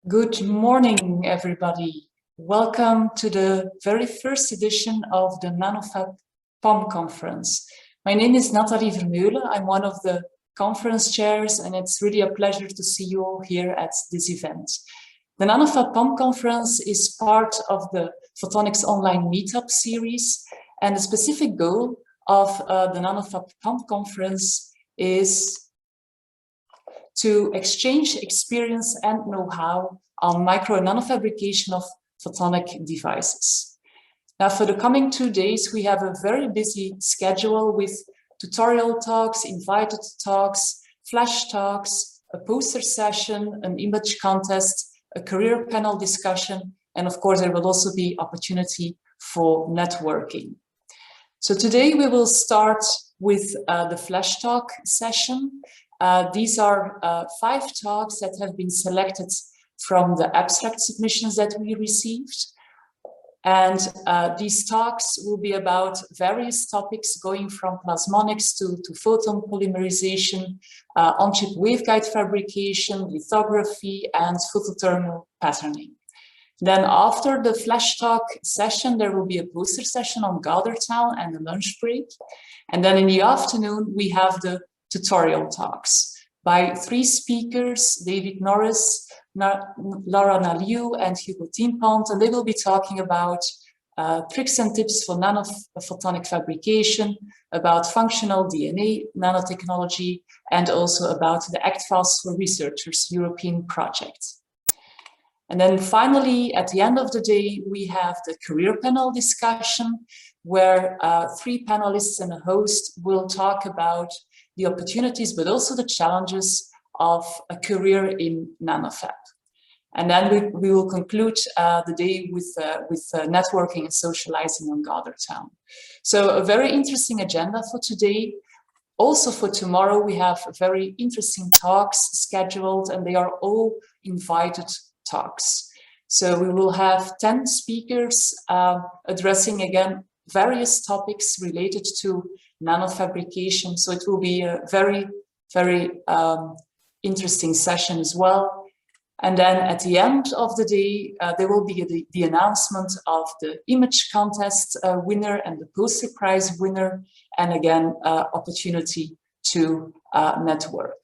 Good morning, everybody. Welcome to the very first edition of the NanofabPOM conference. My name is Nathalie Vermeulen. I'm one of the conference chairs, and it's really a pleasure to see you all here at this event. The NanofabPOM conference is part of the Photonics Online Meetup series, and the specific goal of the NanofabPOM conference is to exchange experience and know-how on micro and nanofabrication of photonic devices. Now, for the coming 2 days, we have a very busy schedule with tutorial talks, invited talks, flash talks, a poster session, an image contest, a career panel discussion, and of course, there will also be opportunity for networking. So today we will start with the flash talk session. These are 5 talks that have been selected from the abstract submissions that we received. And these talks will be about various topics going from plasmonics to photon polymerization, on-chip waveguide fabrication, lithography, and photothermal patterning. Then after the flash talk session, there will be a poster session on Goudertown and a lunch break. And then in the afternoon, we have the tutorial talks by 3 speakers, David Norris, Laura Naliu, and Hugo Tienpont, and they will be talking about tricks and tips for nanophotonic fabrication, about functional DNA nanotechnology, and also about the Act Fast for Researchers European project. And then finally, at the end of the day, we have the career panel discussion, where 3 panelists and a host will talk about the opportunities, but also the challenges of a career in nanofab. And then we will conclude the day with networking and socializing on Goudertown. So a very interesting agenda for today. Also for tomorrow, we have very interesting talks scheduled, and they are all invited talks. So we will have 10 speakers addressing again various topics related to nanofabrication. So it will be a very, very interesting session as well. And then at the end of the day, there will be the announcement of the image contest winner and the poster prize winner, and again, opportunity to network.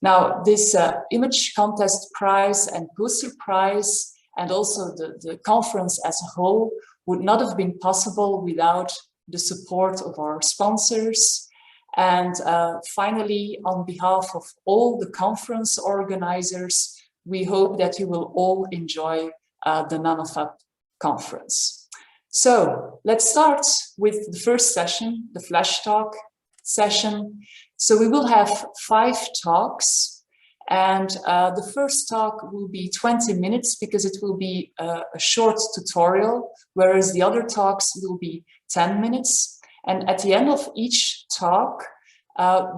Now, this image contest prize and poster prize, and also the conference as a whole, would not have been possible without the support of our sponsors. And finally, on behalf of all the conference organizers, we hope that you will all enjoy the NanoFab conference. So let's start with the first session, the flash talk session. So we will have 5 talks, and the first talk will be 20 minutes because it will be a short tutorial, whereas the other talks will be 10 minutes. And at the end of each talk,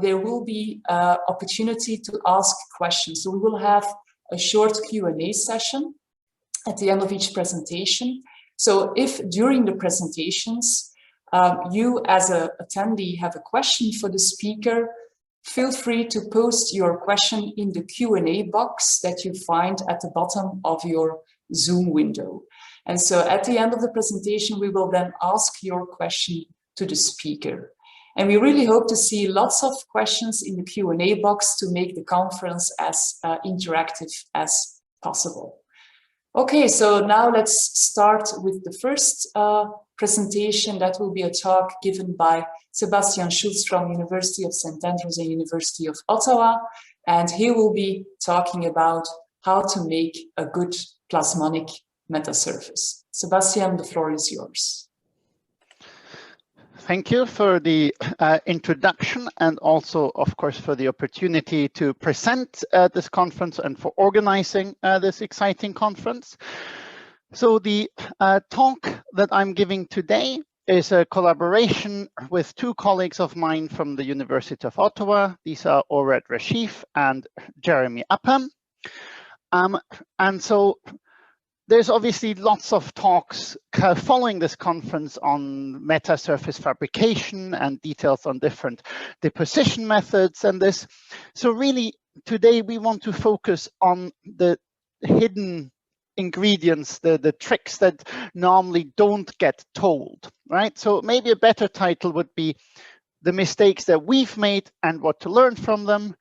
there will be opportunity to ask questions. So we will have a short Q&A session at the end of each presentation. So if during the presentations, you as an attendee have a question for the speaker, feel free to post your question in the Q&A box that you find at the bottom of your Zoom window. And so at the end of the presentation, we will then ask your question to the speaker. And we really hope to see lots of questions in the Q&A box to make the conference as interactive as possible. Okay, so now let's start with the first presentation. That will be a talk given by Sebastian Schulz from University of St. Andrews and University of Ottawa. And he will be talking about how to make a good plasmonic metasurface. Sebastian, the floor is yours. Thank you for the introduction, and also, of course, for the opportunity to present this conference and for organizing this exciting conference. So the talk that I'm giving today is a collaboration with 2 colleagues of mine from the University of Ottawa. These are Orad Rashif and Jeremy Upham. And so there's obviously lots of talks following this conference on metasurface fabrication and details on different deposition methods and this. So really, today we want to focus on the hidden ingredients, the tricks that normally don't get told, right? So maybe a better title would be the mistakes that we've made and what to learn from them.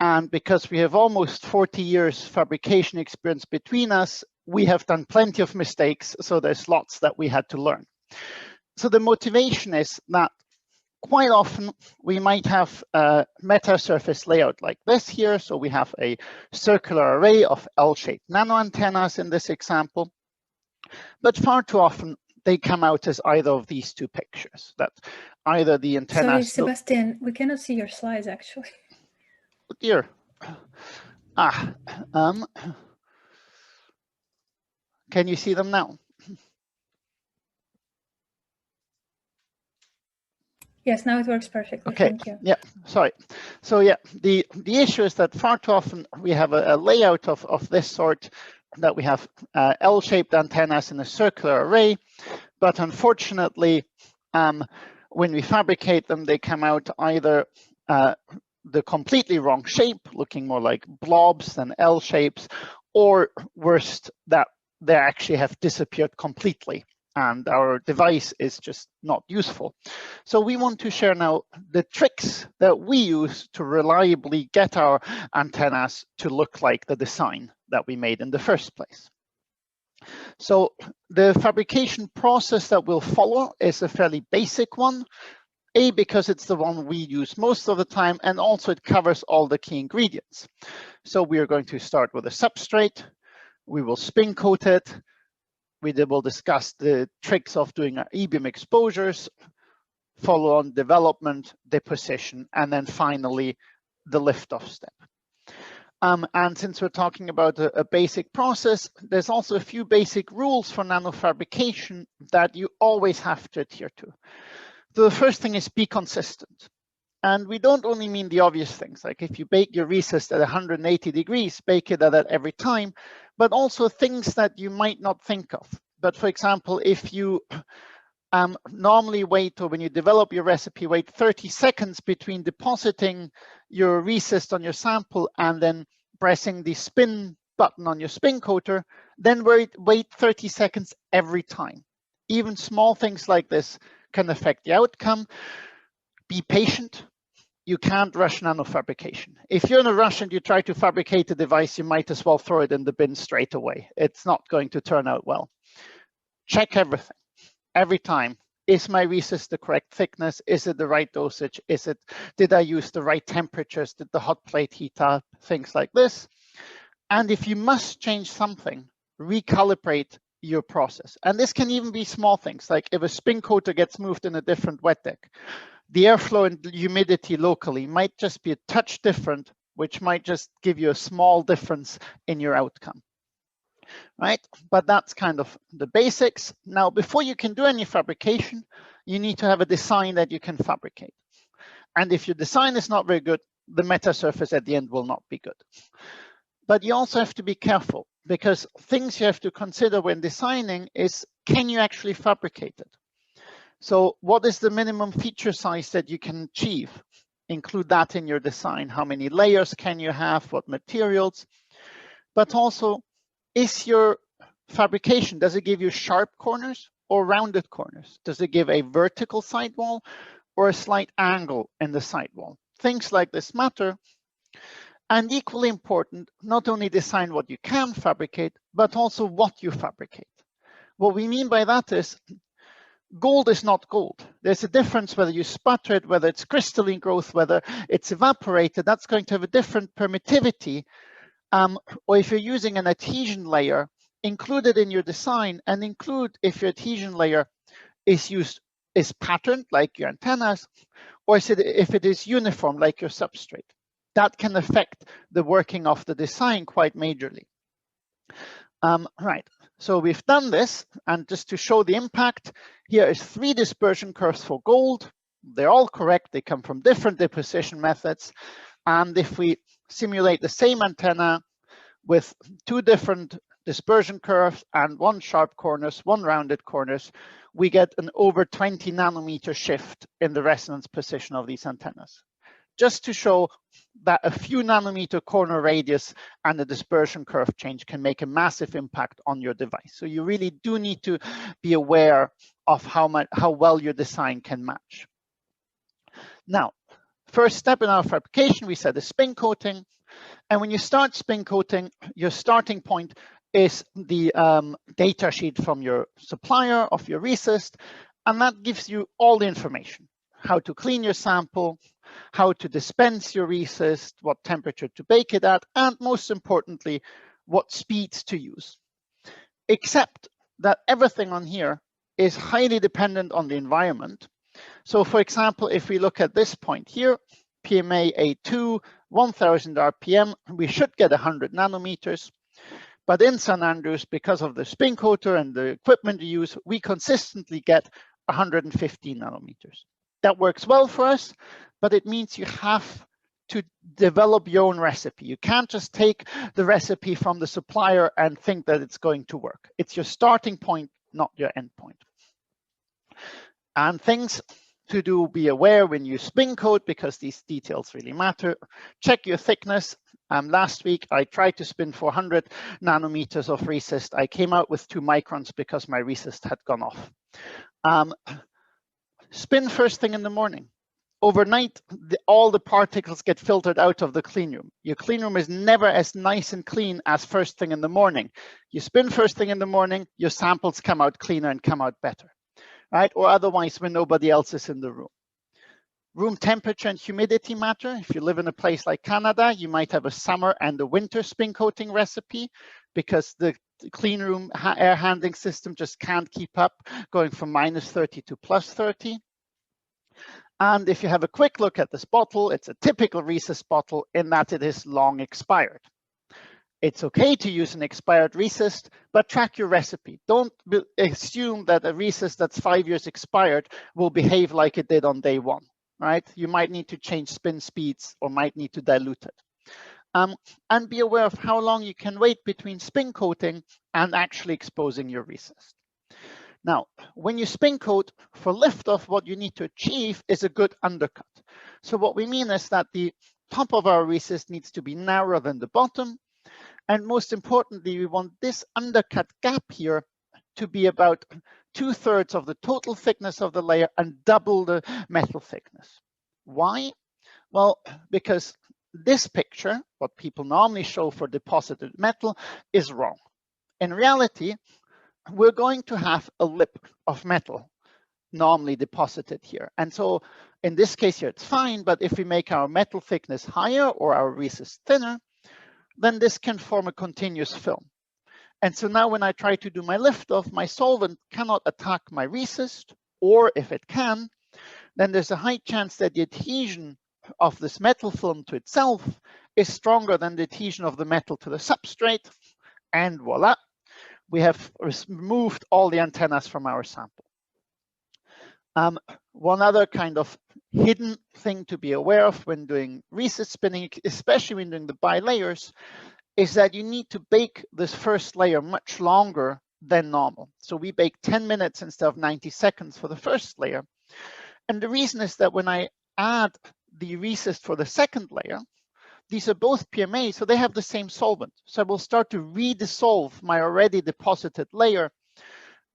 And because we have almost 40 years fabrication experience between us, we have done plenty of mistakes, so there's lots that we had to learn. So the motivation is that quite often we might have a meta surface layout like this here. So we have a circular array of L-shaped nano antennas in this example, but far too often they come out as either of these two pictures, that either the antennas— Sorry, Sebastian, we cannot see your slides actually. Oh dear. Can you see them now? Yes, now it works perfectly. Okay. Thank you. Yeah, sorry. So yeah, the issue is that far too often we have a layout of this sort, that we have L-shaped antennas in a circular array, but unfortunately, when we fabricate them, they come out either the completely wrong shape, looking more like blobs than L shapes, or worst, that they actually have disappeared completely and our device is just not useful. So we want to share now the tricks that we use to reliably get our antennas to look like the design that we made in the first place. So the fabrication process that we'll follow is a fairly basic one. Because it's the one we use most of the time, and also it covers all the key ingredients. So we are going to start with a substrate. We will spin coat it. We will discuss the tricks of doing our e-beam exposures, follow on development, deposition, and then finally the liftoff step. And since we're talking about a basic process, there's also a few basic rules for nanofabrication that you always have to adhere to. The first thing is be consistent. And we don't only mean the obvious things, like if you bake your resist at 180 degrees, bake it at that every time, but also things that you might not think of. But for example, if you normally wait, or when you develop your recipe, wait 30 seconds between depositing your resist on your sample and then pressing the spin button on your spin coater, then wait 30 seconds every time. Even small things like this can affect the outcome. Be patient. You can't rush nanofabrication. If you're in a rush and you try to fabricate a device, you might as well throw it in the bin straight away. It's not going to turn out well. Check everything, every time. Is my resist the correct thickness? Is it the right dosage? Did I use the right temperatures? Did the hot plate heat up? Things like this. And if you must change something, recalibrate your process. And this can even be small things, like if a spin coater gets moved in a different wet deck, the airflow and humidity locally might just be a touch different, which might just give you a small difference in your outcome, right? But that's kind of the basics. Now, before you can do any fabrication, you need to have a design that you can fabricate. And if your design is not very good, the meta surface at the end will not be good. But you also have to be careful, because things you have to consider when designing is, can you actually fabricate it? So what is the minimum feature size that you can achieve? Include that in your design. How many layers can you have? What materials? But also, is your fabrication, does it give you sharp corners or rounded corners? Does it give a vertical sidewall or a slight angle in the sidewall? Things like this matter. And equally important, not only design what you can fabricate, but also what you fabricate. What we mean by that is, gold is not gold. There's a difference whether you sputter it, whether it's crystalline growth, whether it's evaporated. That's going to have a different permittivity. Or if you're using an adhesion layer, include it in your design, and include if your adhesion layer is patterned like your antennas, or if it is uniform like your substrate. That can affect the working of the design quite majorly. Right, so we've done this, and just to show the impact, here is 3 dispersion curves for gold. They're all correct. They come from different deposition methods. And if we simulate the same antenna with 2 different dispersion curves and 1 sharp corners, 1 rounded corners, we get an over 20 nanometer shift in the resonance position of these antennas. Just to show that a few nanometer corner radius and the dispersion curve change can make a massive impact on your device. So you really do need to be aware of how well your design can match. Now, first step in our fabrication, we said, is spin coating. And when you start spin coating, your starting point is the data sheet from your supplier of your resist, and that gives you all the information: how to clean your sample, how to dispense your resist, what temperature to bake it at, and most importantly, what speeds to use. Except that everything on here is highly dependent on the environment. So for example, if we look at this point here, PMA A2, 1000 RPM, we should get 100 nanometers. But in St. Andrews, because of the spin coater and the equipment you use, we consistently get 115 nanometers. That works well for us, but it means you have to develop your own recipe. You can't just take the recipe from the supplier and think that it's going to work. It's your starting point, not your end point. And things to do, be aware when you spin coat, because these details really matter. Check your thickness. Last week, I tried to spin 400 nanometers of resist. I came out with 2 microns because my resist had gone off. Spin first thing in the morning. Overnight, all the particles get filtered out of the clean room. Your clean room is never as nice and clean as first thing in the morning. You spin first thing in the morning, your samples come out cleaner and come out better, right? Or otherwise when nobody else is in the room. Room temperature and humidity matter. If you live in a place like Canada, you might have a summer and a winter spin coating recipe because the clean room air handling system just can't keep up going from -30 to +30. And if you have a quick look at this bottle, it's a typical resist bottle in that it is long expired. It's okay to use an expired resist, but track your recipe. Don't assume that a resist that's 5 years expired will behave like it did on day one, right? You might need to change spin speeds or might need to dilute it. And be aware of how long you can wait between spin coating and actually exposing your resist. Now, when you spin coat for liftoff, what you need to achieve is a good undercut. So what we mean is that the top of our resist needs to be narrower than the bottom. And most importantly, we want this undercut gap here to be about 2/3 of the total thickness of the layer and double the metal thickness. Why? Well, because this picture, what people normally show for deposited metal, is wrong. In reality, we're going to have a lip of metal normally deposited here. And so in this case here, it's fine, but if we make our metal thickness higher or our resist thinner, then this can form a continuous film. And so now when I try to do my liftoff, my solvent cannot attack my resist, or if it can, then there's a high chance that the adhesion of this metal film to itself is stronger than the adhesion of the metal to the substrate, and voila, we have removed all the antennas from our sample. One other kind of hidden thing to be aware of when doing resist spinning, especially when doing the bi-layers, is that you need to bake this first layer much longer than normal. So we bake 10 minutes instead of 90 seconds for the first layer. And the reason is that when I add the resist for the second layer, these are both PMA, so they have the same solvent. So I will start to redissolve my already deposited layer,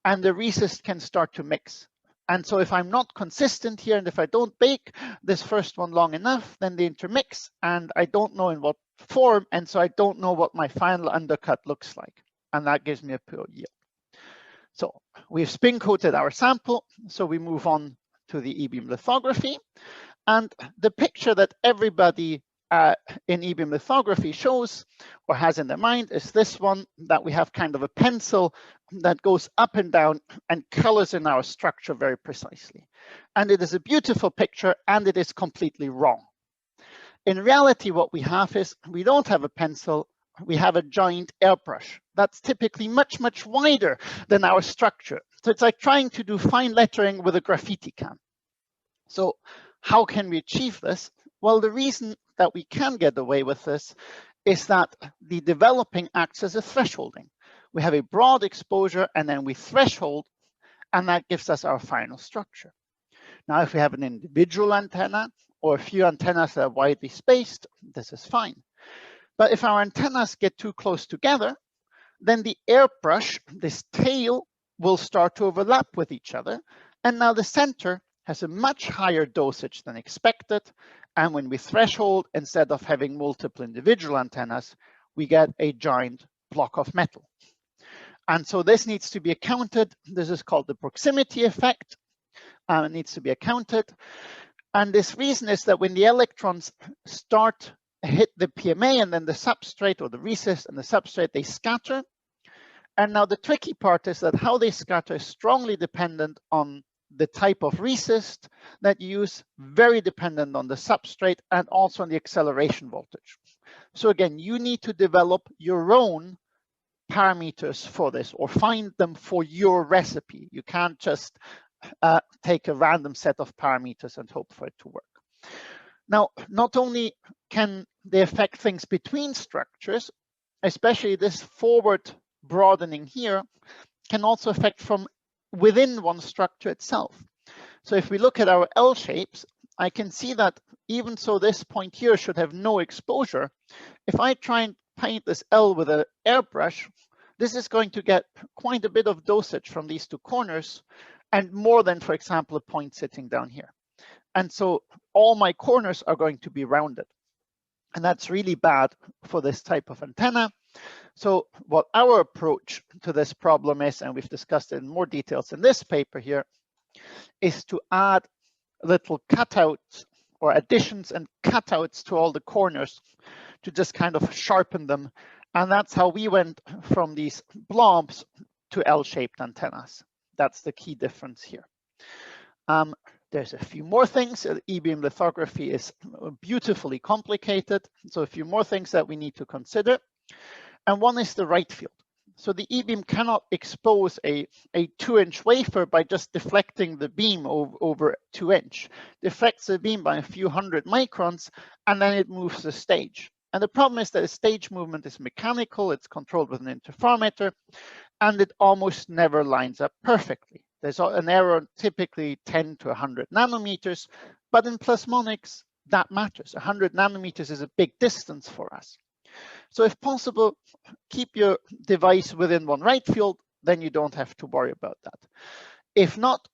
and the resist can start to mix. And so if I'm not consistent here, and if I don't bake this first one long enough, then they intermix, and I don't know in what form, and so I don't know what my final undercut looks like. And that gives me a poor yield. So we've spin coated our sample, so we move on to the e-beam lithography. And the picture that everybody in e-beam lithography shows or has in their mind is this one, that we have kind of a pencil that goes up and down and colors in our structure very precisely. And it is a beautiful picture, and it is completely wrong. In reality, what we have is we don't have a pencil, we have a giant airbrush that's typically much, much wider than our structure. So it's like trying to do fine lettering with a graffiti can. So how can we achieve this? Well, the reason that we can get away with this is that the developing acts as a thresholding. We have a broad exposure and then we threshold, and that gives us our final structure. Now, if we have an individual antenna, or a few antennas that are widely spaced, this is fine. But if our antennas get too close together, then the airbrush, this tail, will start to overlap with each other. And now the center has a much higher dosage than expected. And when we threshold, instead of having multiple individual antennas, we get a giant block of metal. And so this needs to be accounted. This is called the proximity effect. It needs to be accounted. And this reason is that when the electrons start hit the PMA and then the substrate, or the resist and the substrate, they scatter. And now the tricky part is that how they scatter is strongly dependent on the type of resist that you use, very dependent on the substrate, and also on the acceleration voltage. So again, you need to develop your own parameters for this, or find them for your recipe. You can't just take a random set of parameters and hope for it to work. Now, not only can they affect things between structures, especially this forward broadening here can also affect from within one structure itself. So if we look at our L shapes, I can see that even so this point here should have no exposure, if I try and paint this L with an airbrush, this is going to get quite a bit of dosage from these two corners, and more than, for example, a point sitting down here. And so all my corners are going to be rounded. And that's really bad for this type of antenna. So what our approach to this problem is, and we've discussed it in more details in this paper here, is to add little cutouts or additions and cutouts to all the corners to just kind of sharpen them. And that's how we went from these blobs to L-shaped antennas. That's the key difference here. There's a few more things. E-beam lithography is beautifully complicated. So a few more things that we need to consider. And one is the right field. So the E-beam cannot expose a 2-inch wafer by just deflecting the beam over 2-inch. Deflects the beam by a few hundred microns, and then it moves the stage. And the problem is that the stage movement is mechanical, it's controlled with an interferometer, and it almost never lines up perfectly. There's an error typically 10 to 100 nanometers, but in plasmonics, that matters. 100 nanometers is a big distance for us. So if possible, keep your device within one right field, then you don't have to worry about that. If not,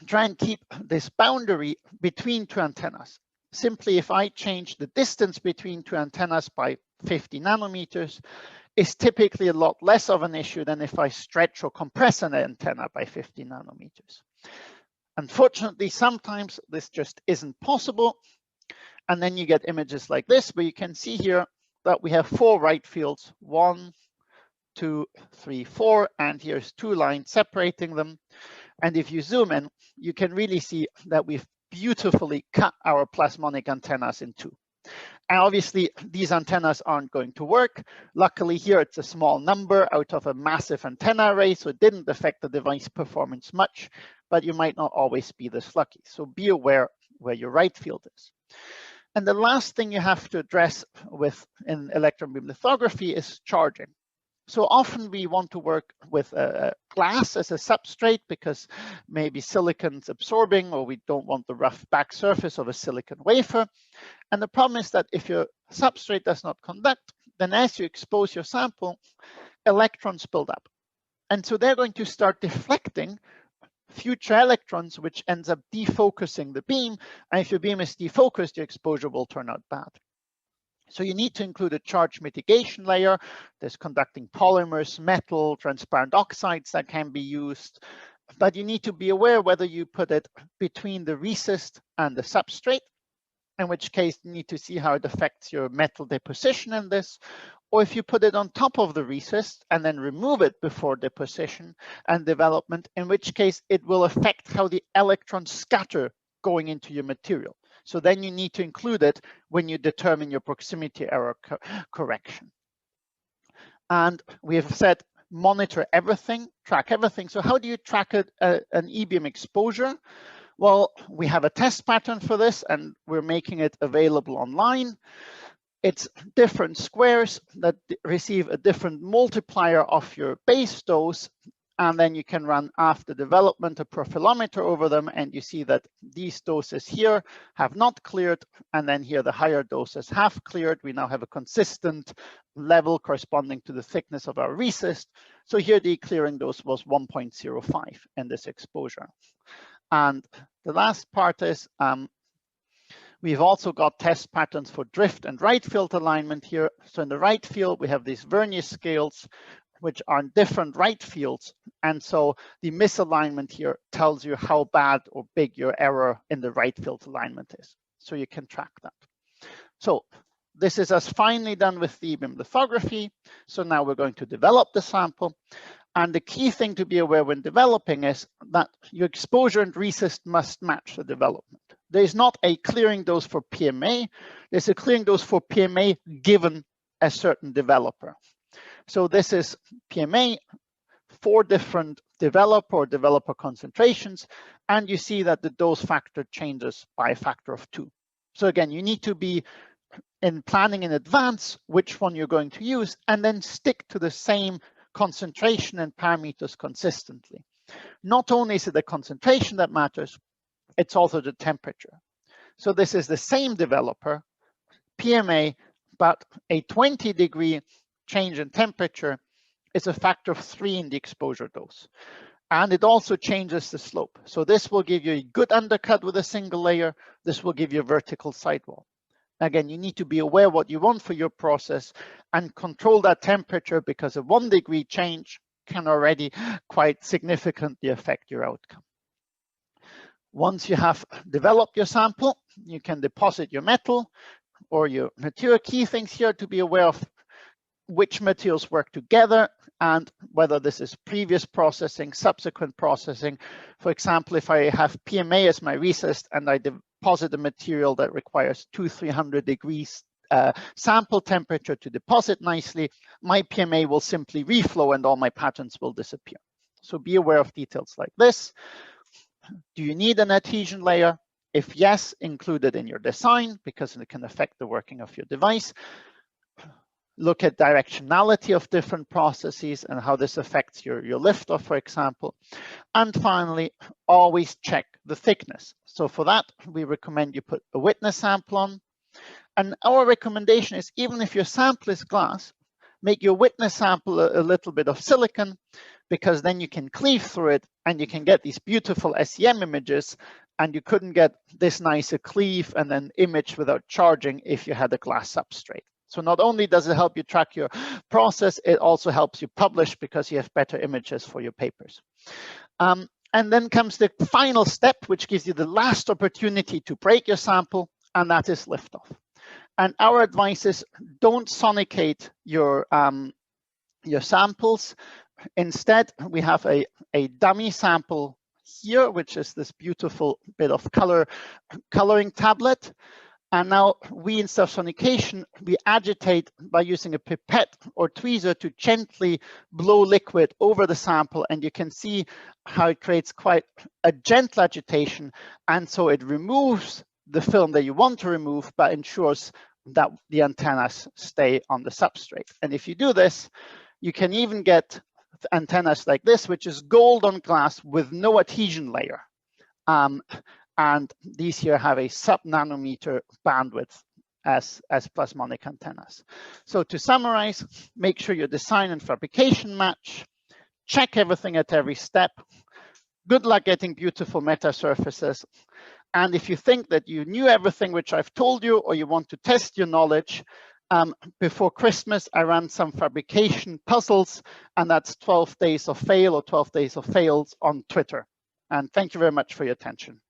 try and keep this boundary between two antennas. Simply, if I change the distance between two antennas by 50 nanometers, is typically a lot less of an issue than if I stretch or compress an antenna by 50 nanometers. Unfortunately, sometimes this just isn't possible. And then you get images like this, where you can see here that we have 4 right fields, 1, 2, 3, 4, and here's 2 lines separating them. And if you zoom in, you can really see that we've beautifully cut our plasmonic antennas in 2. And obviously, these antennas aren't going to work. Luckily here, it's a small number out of a massive antenna array, so it didn't affect the device performance much, but you might not always be this lucky. So be aware where your right field is. And the last thing you have to address in electron beam lithography is charging. So often we want to work with glass as a substrate because maybe silicon's absorbing, or we don't want the rough back surface of a silicon wafer. And the problem is that if your substrate does not conduct, then as you expose your sample, electrons build up. And so they're going to start deflecting future electrons, which ends up defocusing the beam. And if your beam is defocused, your exposure will turn out bad. So you need to include a charge mitigation layer. There's conducting polymers, metal, transparent oxides that can be used. But you need to be aware whether you put it between the resist and the substrate, in which case you need to see how it affects your metal deposition in this. Or if you put it on top of the resist and then remove it before deposition and development, in which case it will affect how the electrons scatter going into your material. So then you need to include it when you determine your proximity error correction. And we have said monitor everything, track everything. So how do you track an E-beam exposure? Well, we have a test pattern for this, and we're making it available online. It's different squares that receive a different multiplier of your base dose, and then you can run after development a profilometer over them, and you see that these doses here have not cleared, and then here the higher doses have cleared. We now have a consistent level corresponding to the thickness of our resist. So here the clearing dose was 1.05 in this exposure. And the last part is we've also got test patterns for drift and right field alignment here. So in the right field, we have these vernier scales, which are in different right fields. And so the misalignment here tells you how bad or big your error in the right field alignment is. So you can track that. So this is as finely done with the beam lithography. So now we're going to develop the sample. And the key thing to be aware when developing is that your exposure and resist must match the development. There is not a clearing dose for PMA. There's a clearing dose for PMA given a certain developer. So this is PMA, 4 different developer concentrations, and you see that the dose factor changes by a factor of 2. So again, you need to be in planning in advance which one you're going to use, and then stick to the same concentration and parameters consistently. Not only is it the concentration that matters, it's also the temperature. So this is the same developer, PMA, but a 20-degree change in temperature is a factor of 3 in the exposure dose. And it also changes the slope. So this will give you a good undercut with a single layer. This will give you a vertical sidewall. Again, you need to be aware what you want for your process and control that temperature, because a 1-degree change can already quite significantly affect your outcome. Once you have developed your sample, you can deposit your metal or your material. Key things here to be aware of: which materials work together and whether this is previous processing, subsequent processing. For example, if I have PMA as my resist and I deposit a material that requires 200-300 degrees sample temperature to deposit nicely, my PMA will simply reflow and all my patterns will disappear. So be aware of details like this. Do you need an adhesion layer? If yes, include it in your design because it can affect the working of your device. Look at directionality of different processes and how this affects your liftoff, for example. And finally, always check the thickness. So for that, we recommend you put a witness sample on. And our recommendation is, even if your sample is glass, make your witness sample a little bit of silicon, because then you can cleave through it and you can get these beautiful SEM images, and you couldn't get this nice a cleave and then image without charging if you had a glass substrate. So not only does it help you track your process, it also helps you publish because you have better images for your papers. And then comes the final step, which gives you the last opportunity to break your sample, and that is liftoff. And our advice is, don't sonicate your samples. Instead, we have a dummy sample here, which is this beautiful bit of coloring tablet. And now we, instead of sonication, we agitate by using a pipette or tweezer to gently blow liquid over the sample. And you can see how it creates quite a gentle agitation. And so it removes the film that you want to remove, but ensures that the antennas stay on the substrate. And if you do this, you can even get antennas like this, which is gold on glass with no adhesion layer. And these here have a sub-nanometer bandwidth as plasmonic antennas. So to summarize, make sure your design and fabrication match, check everything at every step. Good luck getting beautiful meta surfaces. And if you think that you knew everything which I've told you, or you want to test your knowledge, before Christmas, I ran some fabrication puzzles, and that's 12 days of fail or 12 days of fails on Twitter. And thank you very much for your attention.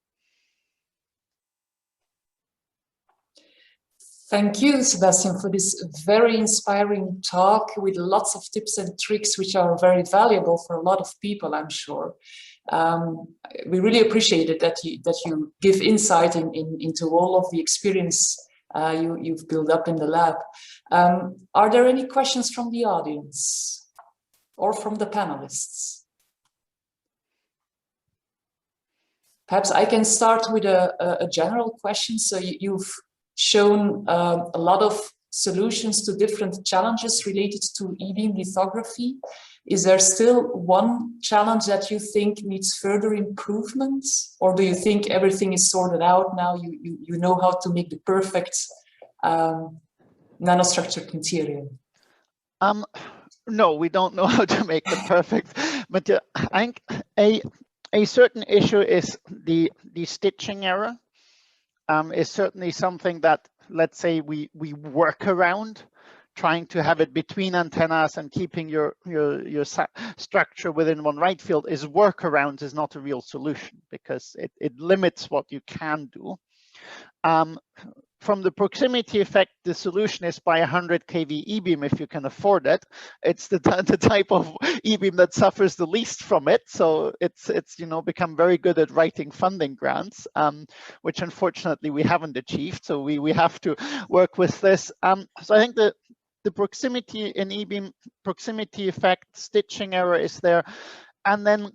Thank you, Sebastian, for this very inspiring talk with lots of tips and tricks, which are very valuable for a lot of people, I'm sure. We really appreciate it that you give insight into all of the experience you've built up in the lab. Are there any questions from the audience or from the panelists? Perhaps I can start with a general question. So you've shown a lot of solutions to different challenges related to e-beam lithography. Is there still one challenge that you think needs further improvements, or do you think everything is sorted out now? You know how to make the perfect nanostructured material? No, we don't know how to make the perfect material. I think a certain issue is the stitching error. Is certainly something that, let's say, we work around, trying to have it between antennas and keeping your structure within one right field. Is workaround is not a real solution, because it limits what you can do. From the proximity effect, the solution is by 100 kV e-beam if you can afford it. It's the type of e-beam that suffers the least from it. So it's become very good at writing funding grants, which unfortunately we haven't achieved. So we have to work with this. So I think the proximity in e-beam proximity effect, stitching error is there, and then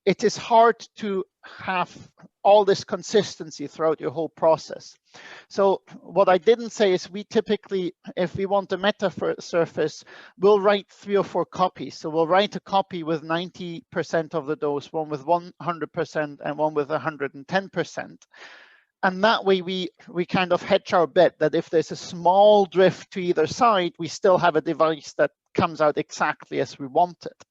it is hard to have all this consistency throughout your whole process. So what I didn't say is we typically, if we want a meta surface, we'll write 3 or 4 copies. So we'll write a copy with 90% of the dose, one with 100%, and one with 110%. And that way we kind of hedge our bet that if there's a small drift to either side, we still have a device that comes out exactly as we want it.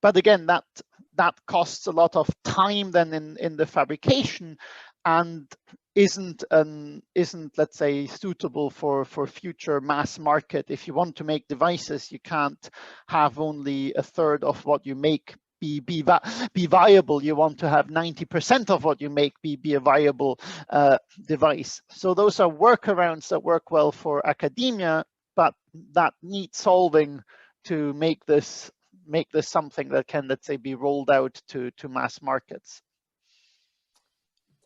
But again, that costs a lot of time then in the fabrication, and isn't let's say suitable for future mass market. If you want to make devices, you can't have only a third of what you make be viable. You want to have 90% of what you make be a viable device. So those are workarounds that work well for academia, but that need solving to make this something that can, let's say, be rolled out to mass markets.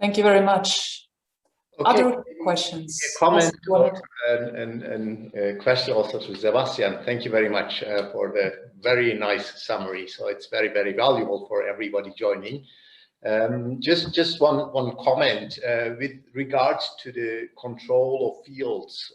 Thank you very much. Okay. Other questions? A comment and a question also to Sebastian. Thank you very much for the very nice summary. So it's very, very valuable for everybody joining. Just one comment with regards to the control of fields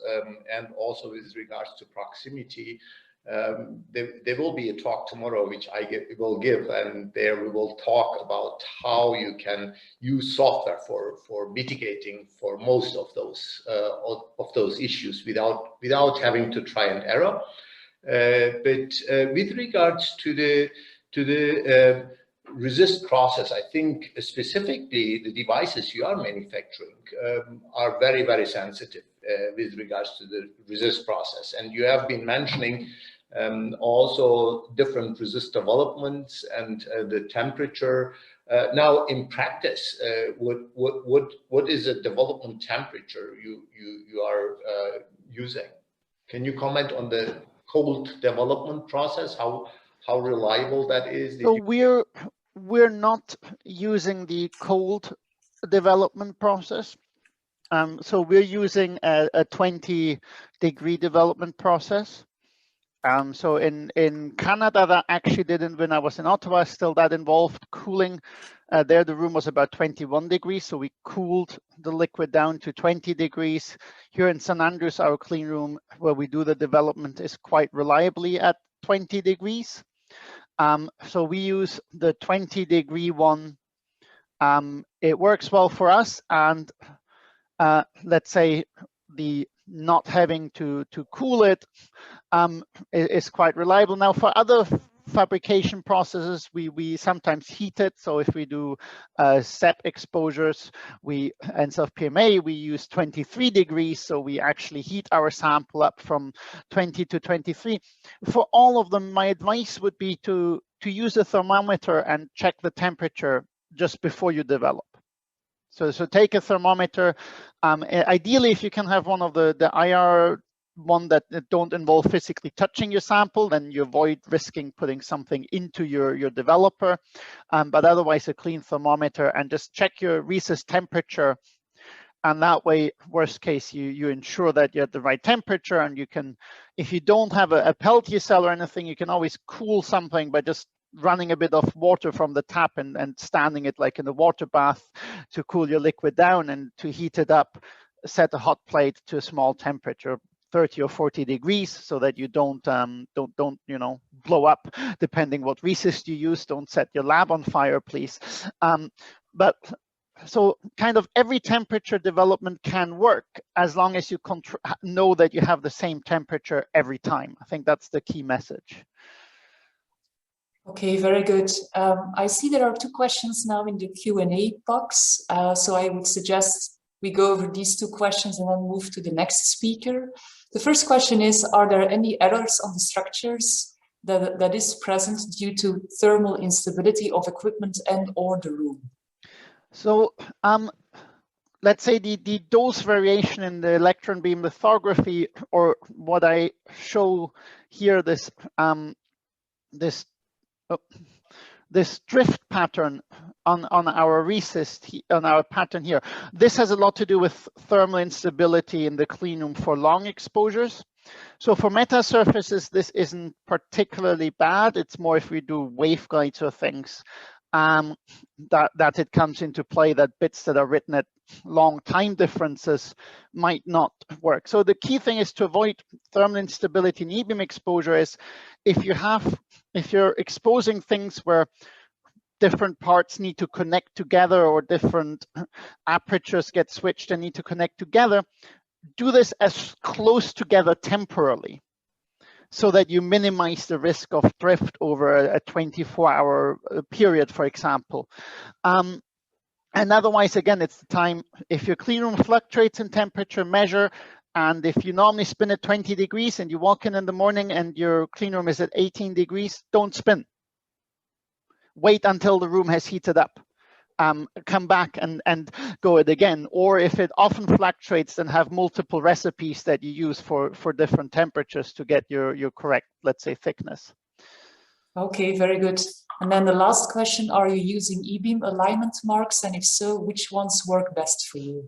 and also with regards to proximity. There will be a talk tomorrow which I will give, and there we will talk about how you can use software for mitigating for most of those issues without having to try and error. But with regards to the resist process, I think specifically the devices you are manufacturing are very, very sensitive with regards to the resist process. And you have been mentioning also different resist developments and the temperature. Now in practice, what is the development temperature you are using? Can you comment on the cold development process? How reliable that is? So we're not using the cold development process. So we're using a 20-degree development process. So in Canada, that actually didn't, when I was in Ottawa, still that involved cooling. There the room was about 21 degrees, so we cooled the liquid down to 20 degrees. Here in St. Andrews, our clean room where we do the development is quite reliably at 20 degrees. So we use the 20-degree one. It works well for us, and let's say the not having to cool it is quite reliable. Now for other fabrication processes, we sometimes heat it. So if we do SEP exposures, and NanofabPOM, we use 23 degrees. So we actually heat our sample up from 20 to 23. For all of them, my advice would be to use a thermometer and check the temperature just before you develop. So take a thermometer. Ideally, if you can have one of the IR one that don't involve physically touching your sample, then you avoid risking putting something into your developer. But otherwise, a clean thermometer, and just check your resist temperature. And that way, worst case, you ensure that you're at the right temperature, and you can, if you don't have a Peltier cell or anything, you can always cool something by just running a bit of water from the tap and standing it like in a water bath to cool your liquid down and to heat it up. set a hot plate to a small temperature, 30 or 40 degrees, so that you don't you know, blow up depending what resist you use. Don't set your lab on fire, please. But so kind of every temperature development can work as long as you know that you have the same temperature every time. I think that's the key message. Okay, very good. I see there are 2 questions now in the Q&A box, so I would suggest we go over these 2 questions and then move to the next speaker. The first question is, are there any errors on the structures that is present due to thermal instability of equipment and or the room? So let's say the dose variation in the electron beam lithography, or what I show here, this this drift pattern on our resist, on our pattern here, this has a lot to do with thermal instability in the clean room for long exposures. So for meta surfaces, this isn't particularly bad. It's more if we do waveguides or things that it comes into play, that bits that are written at long time differences might not work. So the key thing is to avoid thermal instability in e-beam exposure is if you're exposing things where different parts need to connect together or different apertures get switched and need to connect together, do this as close together temporally, so that you minimize the risk of drift over a 24-hour period, for example. And otherwise, again, it's the time, if your clean room fluctuates in temperature, measure, and if you normally spin at 20 degrees and you walk in the morning and your clean room is at 18 degrees, don't spin. Wait until the room has heated up. Come back and go it again. Or if it often fluctuates, then have multiple recipes that you use for different temperatures to get your correct, let's say, thickness. Okay, very good. And then the last question, are you using e-beam alignment marks? And if so, which ones work best for you?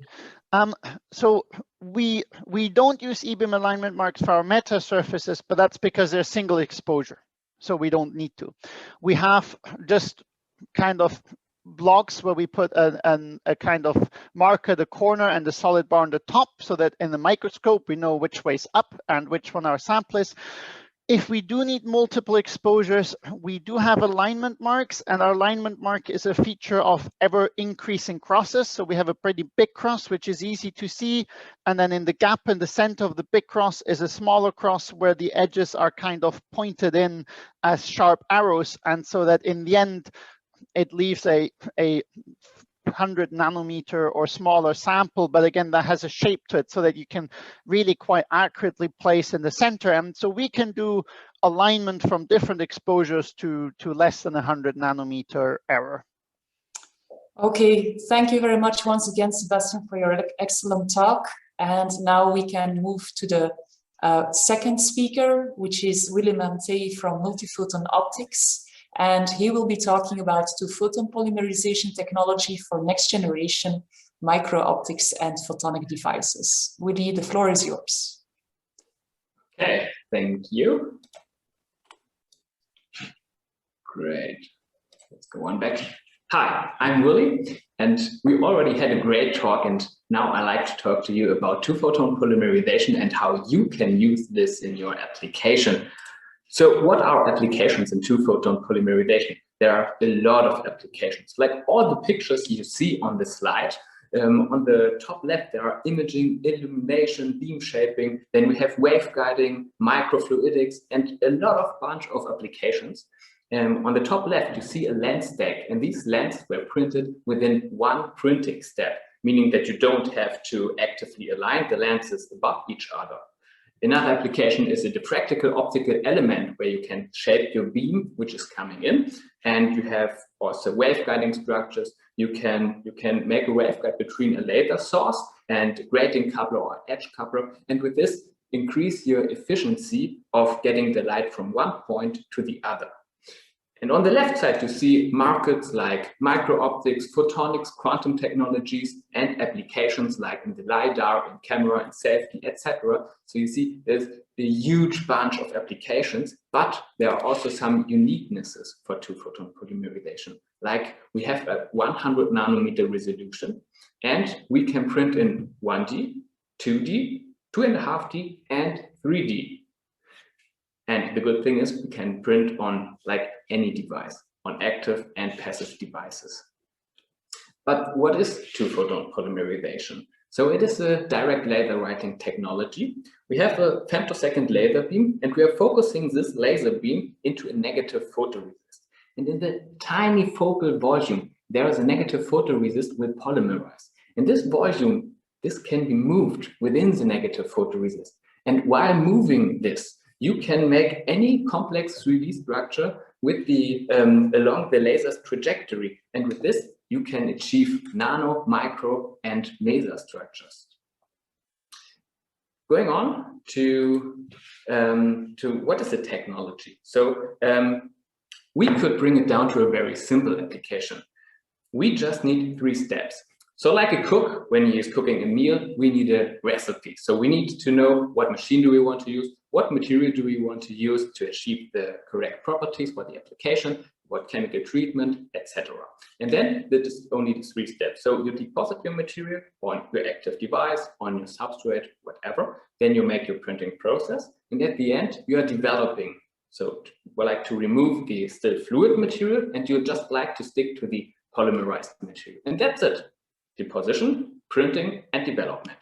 So we don't use e-beam alignment marks for our meta surfaces, but that's because they're single exposure. So we don't need to. We have just kind of blocks where we put a kind of marker, the corner, and the solid bar on the top, so that in the microscope we know which way's up and which one our sample is. If we do need multiple exposures, we do have alignment marks, and our alignment mark is a feature of ever increasing crosses. So we have a pretty big cross, which is easy to see. And then in the gap in the center of the big cross is a smaller cross where the edges are kind of pointed in as sharp arrows. And so that in the end, it leaves a 100 nanometer or smaller sample, but again, that has a shape to it so that you can really quite accurately place in the center. And so we can do alignment from different exposures to less than 100 nanometer error. Okay, thank you very much once again, Sebastian, for your excellent talk. And now we can move to the second speaker, which is Willem Antey from Multiphoton Optics. And he will be talking about 2-photon polymerization technology for next generation micro-optics and photonic devices. Willy, the floor is yours. Okay, thank you. Great. Let's go on back. Hi, I'm Willy, and we already had a great talk, and now I'd like to talk to you about 2-photon polymerization and how you can use this in your application. So what are applications in 2-photon polymerization? There are a lot of applications, like all the pictures you see on the slide. On the top left, there are imaging, illumination, beam shaping. Then we have waveguiding, microfluidics, and a lot of bunch of applications. On the top left, you see a lens stack, and these lenses were printed within one printing step, meaning that you don't have to actively align the lenses above each other. Another application is a diffractical optical element where you can shape your beam, which is coming in, and you have also waveguiding structures. You can make a waveguide between a laser source and a grating coupler or edge coupler, and with this increase your efficiency of getting the light from one point to the other. And on the left side, you see markets like micro-optics, photonics, quantum technologies, and applications like in the LiDAR, in camera, and safety, etc. So you see there's a huge bunch of applications, but there are also some uniquenesses for 2-photon polymerization. Like we have a 100 nanometer resolution, and we can print in 1D, 2D, 2.5D, and 3D. And the good thing is we can print on like any device, on active and passive devices. But what is two-photon polymerization? So it is a direct laser writing technology. We have a femtosecond laser beam, and we are focusing this laser beam into a negative photoresist. And in the tiny focal volume, there is a negative photoresist will polymerize. And this volume, this can be moved within the negative photoresist. And while moving this, you can make any complex 3D structure with the along the laser's trajectory. And with this, you can achieve nano, micro, and meso structures. Going on to what is the technology? So we could bring it down to a very simple application. We just need 3 steps. So like a cook, when he is cooking a meal, we need a recipe. So we need to know what machine do we want to use, what material do we want to use to achieve the correct properties for the application, what chemical treatment, etc. And then that is only the 3 steps. So you deposit your material on your active device, on your substrate, whatever. Then you make your printing process. And at the end, you are developing. So we like to remove the still fluid material, and you just like to stick to the polymerized material. And that's it. Deposition, printing, and development.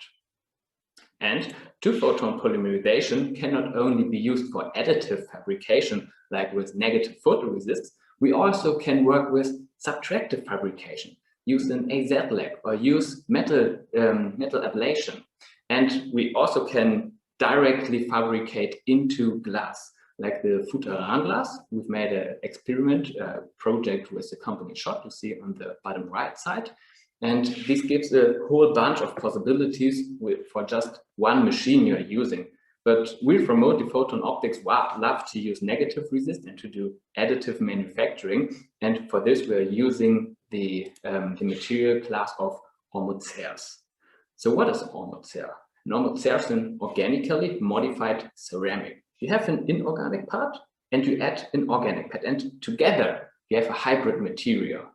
And two-photon polymerization can not only be used for additive fabrication, like with negative photoresists, we also can work with subtractive fabrication, use an AZ lag or use metal ablation. And we also can directly fabricate into glass, like the Futaran glass. We've made an experiment project with the company Schott, you see on the bottom right side. And this gives a whole bunch of possibilities for just one machine you're using. But we from Multiphoton Optics love to use negative resist and to do additive manufacturing. And for this, we're using the material class of homoceres. So what is a homocere? An homocere is an organically modified ceramic. You have an inorganic part and you add an organic part. And together, you have a hybrid material.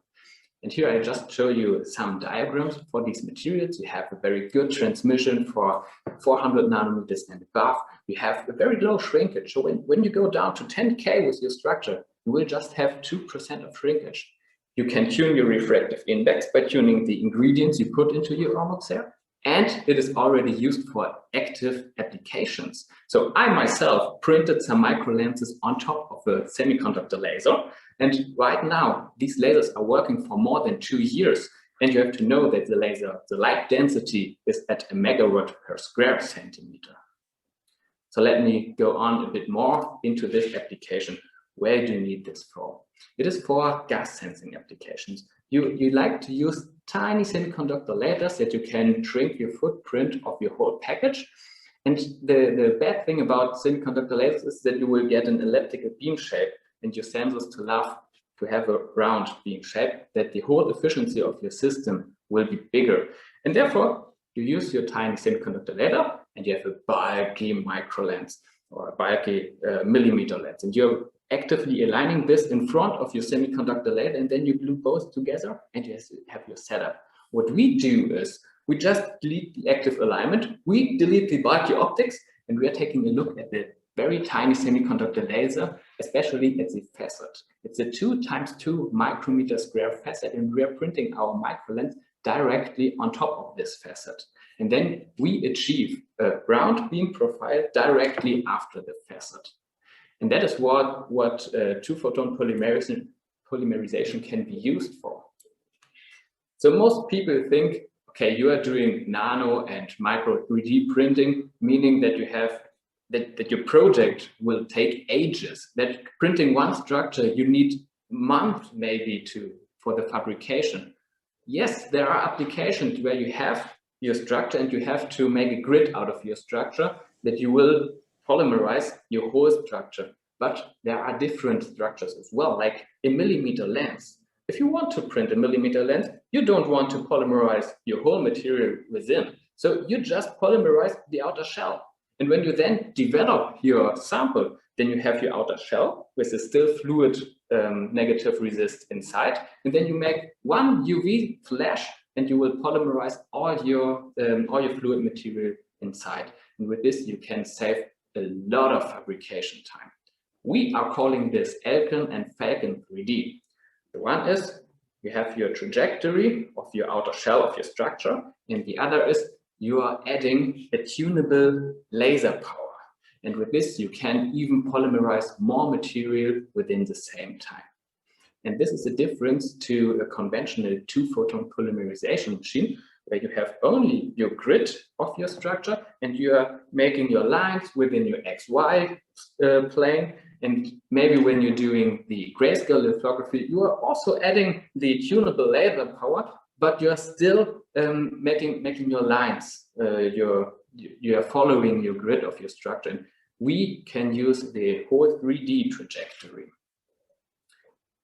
And here I just show you some diagrams for these materials. You have a very good transmission for 400 nanometers and above. You have a very low shrinkage. So when you go down to 10K with your structure, you will just have 2% of shrinkage. You can tune your refractive index by tuning the ingredients you put into your homocere. And it is already used for active applications. So I myself printed some micro lenses on top of a semiconductor laser. And right now, these lasers are working for more than 2 years. And you have to know that the light density is at 1 megawatt per square centimeter. So let me go on a bit more into this application. Where do you need this for? It is for gas sensing applications. You like to use tiny semiconductor lasers that you can shrink your footprint of your whole package. And the bad thing about semiconductor lasers is that you will get an elliptical beam shape, and your sensors love to have a round beam shape, that the whole efficiency of your system will be bigger. And therefore, you use your tiny semiconductor laser and you have a bulky micro lens or a bulky millimeter lens. And you're actively aligning this in front of your semiconductor laser, and then you glue both together and you have your setup. What we do is we just delete the active alignment, we delete the bulky optics, and we are taking a look at the very tiny semiconductor laser, especially at the facet. It's a 2 × 2 micrometer square facet, and we are printing our micro lens directly on top of this facet. And then we achieve a round beam profile directly after the facet. And that is what two-photon polymerization can be used for. So most people think, okay, you are doing nano and micro 3D printing, meaning that you have that your project will take ages. That printing one structure, you need months maybe for the fabrication. Yes, there are applications where you have your structure and you have to make a grid out of your structure that you will polymerize your whole structure. But there are different structures as well, like a millimeter lens. If you want to print a millimeter lens, you don't want to polymerize your whole material within. So you just polymerize the outer shell. And when you then develop your sample, then you have your outer shell with a still fluid negative resist inside. And then you make one UV flash and you will polymerize all your fluid material inside. And with this, you can save a lot of fabrication time. We are calling this Elkin and Falcon 3D. The one is you have your trajectory of your outer shell of your structure, and the other is you are adding a tunable laser power. And with this, you can even polymerize more material within the same time. And this is the difference to a conventional 2-photon polymerization machine, where you have only your grid of your structure and you are making your lines within your XY plane. And maybe when you're doing the grayscale lithography, you are also adding the tunable laser power, but you are still making your lines. You are following your grid of your structure. And we can use the whole 3D trajectory.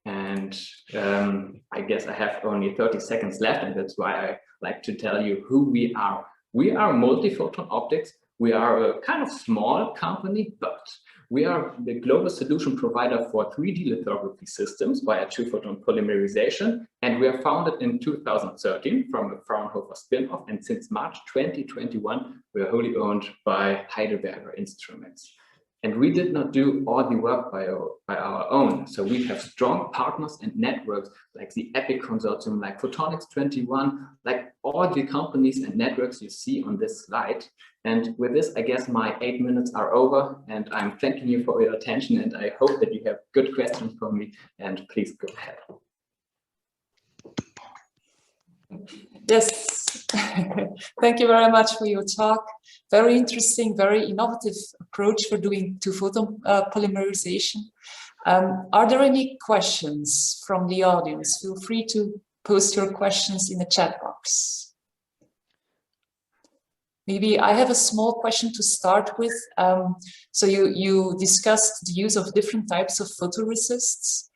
And I guess I have only 30 seconds left, and that's why I like to tell you who we are. We are Multiphoton Optics. We are a kind of small company, but we are the global solution provider for 3D lithography systems via 2-photon polymerization. And we are founded in 2013 from a Fraunhofer spin-off. And since March 2021, we are wholly owned by Heidelberger Instruments. And we did not do all the work by our own. So we have strong partners and networks like the EPIC Consortium, like Photonics 21, like all the companies and networks you see on this slide. And with this, I guess my 8 minutes are over, and I'm thanking you for your attention, and I hope that you have good questions for me, and please go ahead. Yes, thank you very much for your talk. Very interesting, very innovative approach for doing 2-photon polymerization. Are there any questions from the audience? Feel free to post your questions in the chat box. Maybe I have a small question to start with. So you discussed the use of different types of photoresists.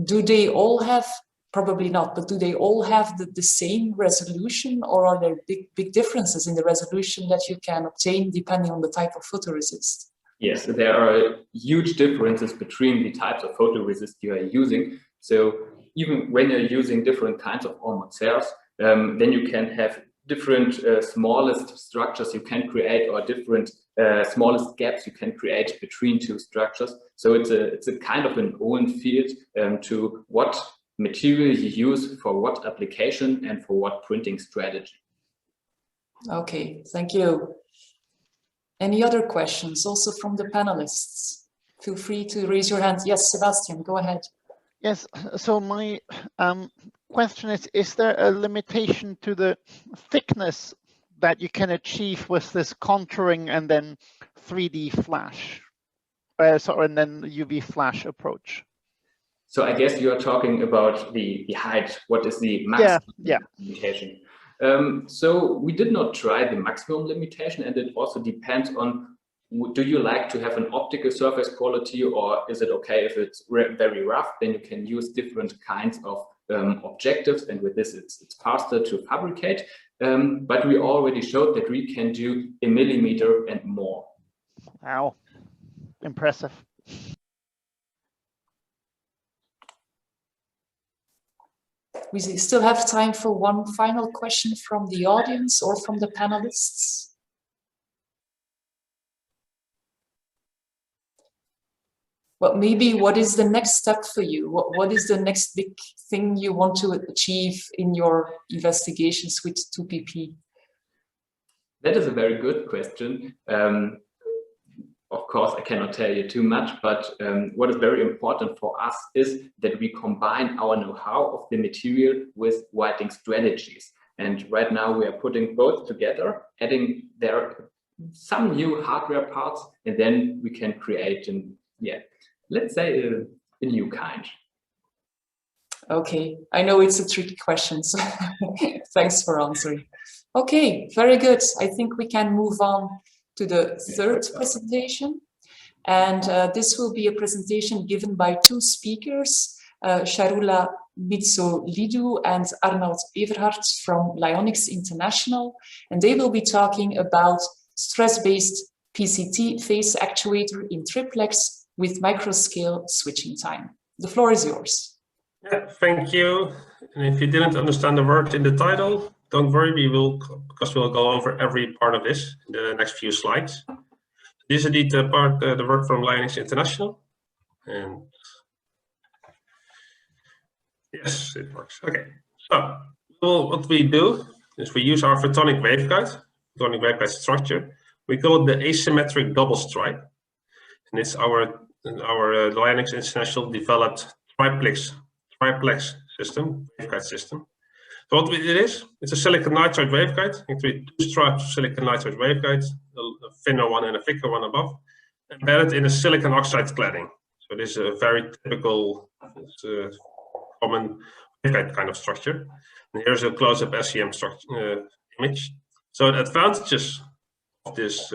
Do they all have, probably not, but do they all have the same resolution, or are there big differences in the resolution that you can obtain depending on the type of photoresist? Yes, there are huge differences between the types of photoresist you are using. So even when you're using different kinds of armored cells, then you can have different smallest structures you can create, or different smallest gaps you can create between two structures. So it's a kind of an own field to what material you use for what application and for what printing strategy. Okay, thank you. Any other questions also from the panelists? Feel free to raise your hand. Yes, Sebastian, go ahead. Yes, so my question is there a limitation to the thickness that you can achieve with this contouring and then 3D flash, and then UV flash approach? So I guess you are talking about the height. What is the maximum limitation? So we did not try the maximum limitation, and it also depends on, do you like to have an optical surface quality, or is it okay if it's very rough? Then you can use different kinds of objectives, and with this it's faster to fabricate. But we already showed that we can do 1 millimeter and more. Wow, impressive. We still have time for one final question from the audience or from the panelists. Well, maybe what is the next step for you? What is the next big thing you want to achieve in your investigations with 2PP? That is a very good question. Of course, I cannot tell you too much, but what is very important for us is that we combine our know-how of the material with whiting strategies. And right now we are putting both together, adding there some new hardware parts, and then we can create let's say a new kind. Okay, I know it's a tricky question, so thanks for answering. Okay, very good. I think we can move on to the third presentation. And this will be a presentation given by two speakers, Sharula Mitso-Lidu and Arnold Everhart from Lyonics International. And they will be talking about stress-based PCT phase actuator in triplex with microscale switching time. The floor is yours. Yeah, thank you. And if you didn't understand the word in the title, don't worry, because we'll go over every part of this in the next few slides. This is indeed the part, the work from Linux International, and yes, it works. Okay, so what we do is we use our photonic waveguide structure. We call it the asymmetric double stripe, and it's our Linux International developed triplex system, waveguide system. So what it is, it's a silicon nitride waveguide, actually 2 stripes of silicon nitride waveguides, a thinner one and a thicker one above, embedded in a silicon oxide cladding. So this is a very typical, common waveguide kind of structure. And here's a close-up SEM image. So the advantages of this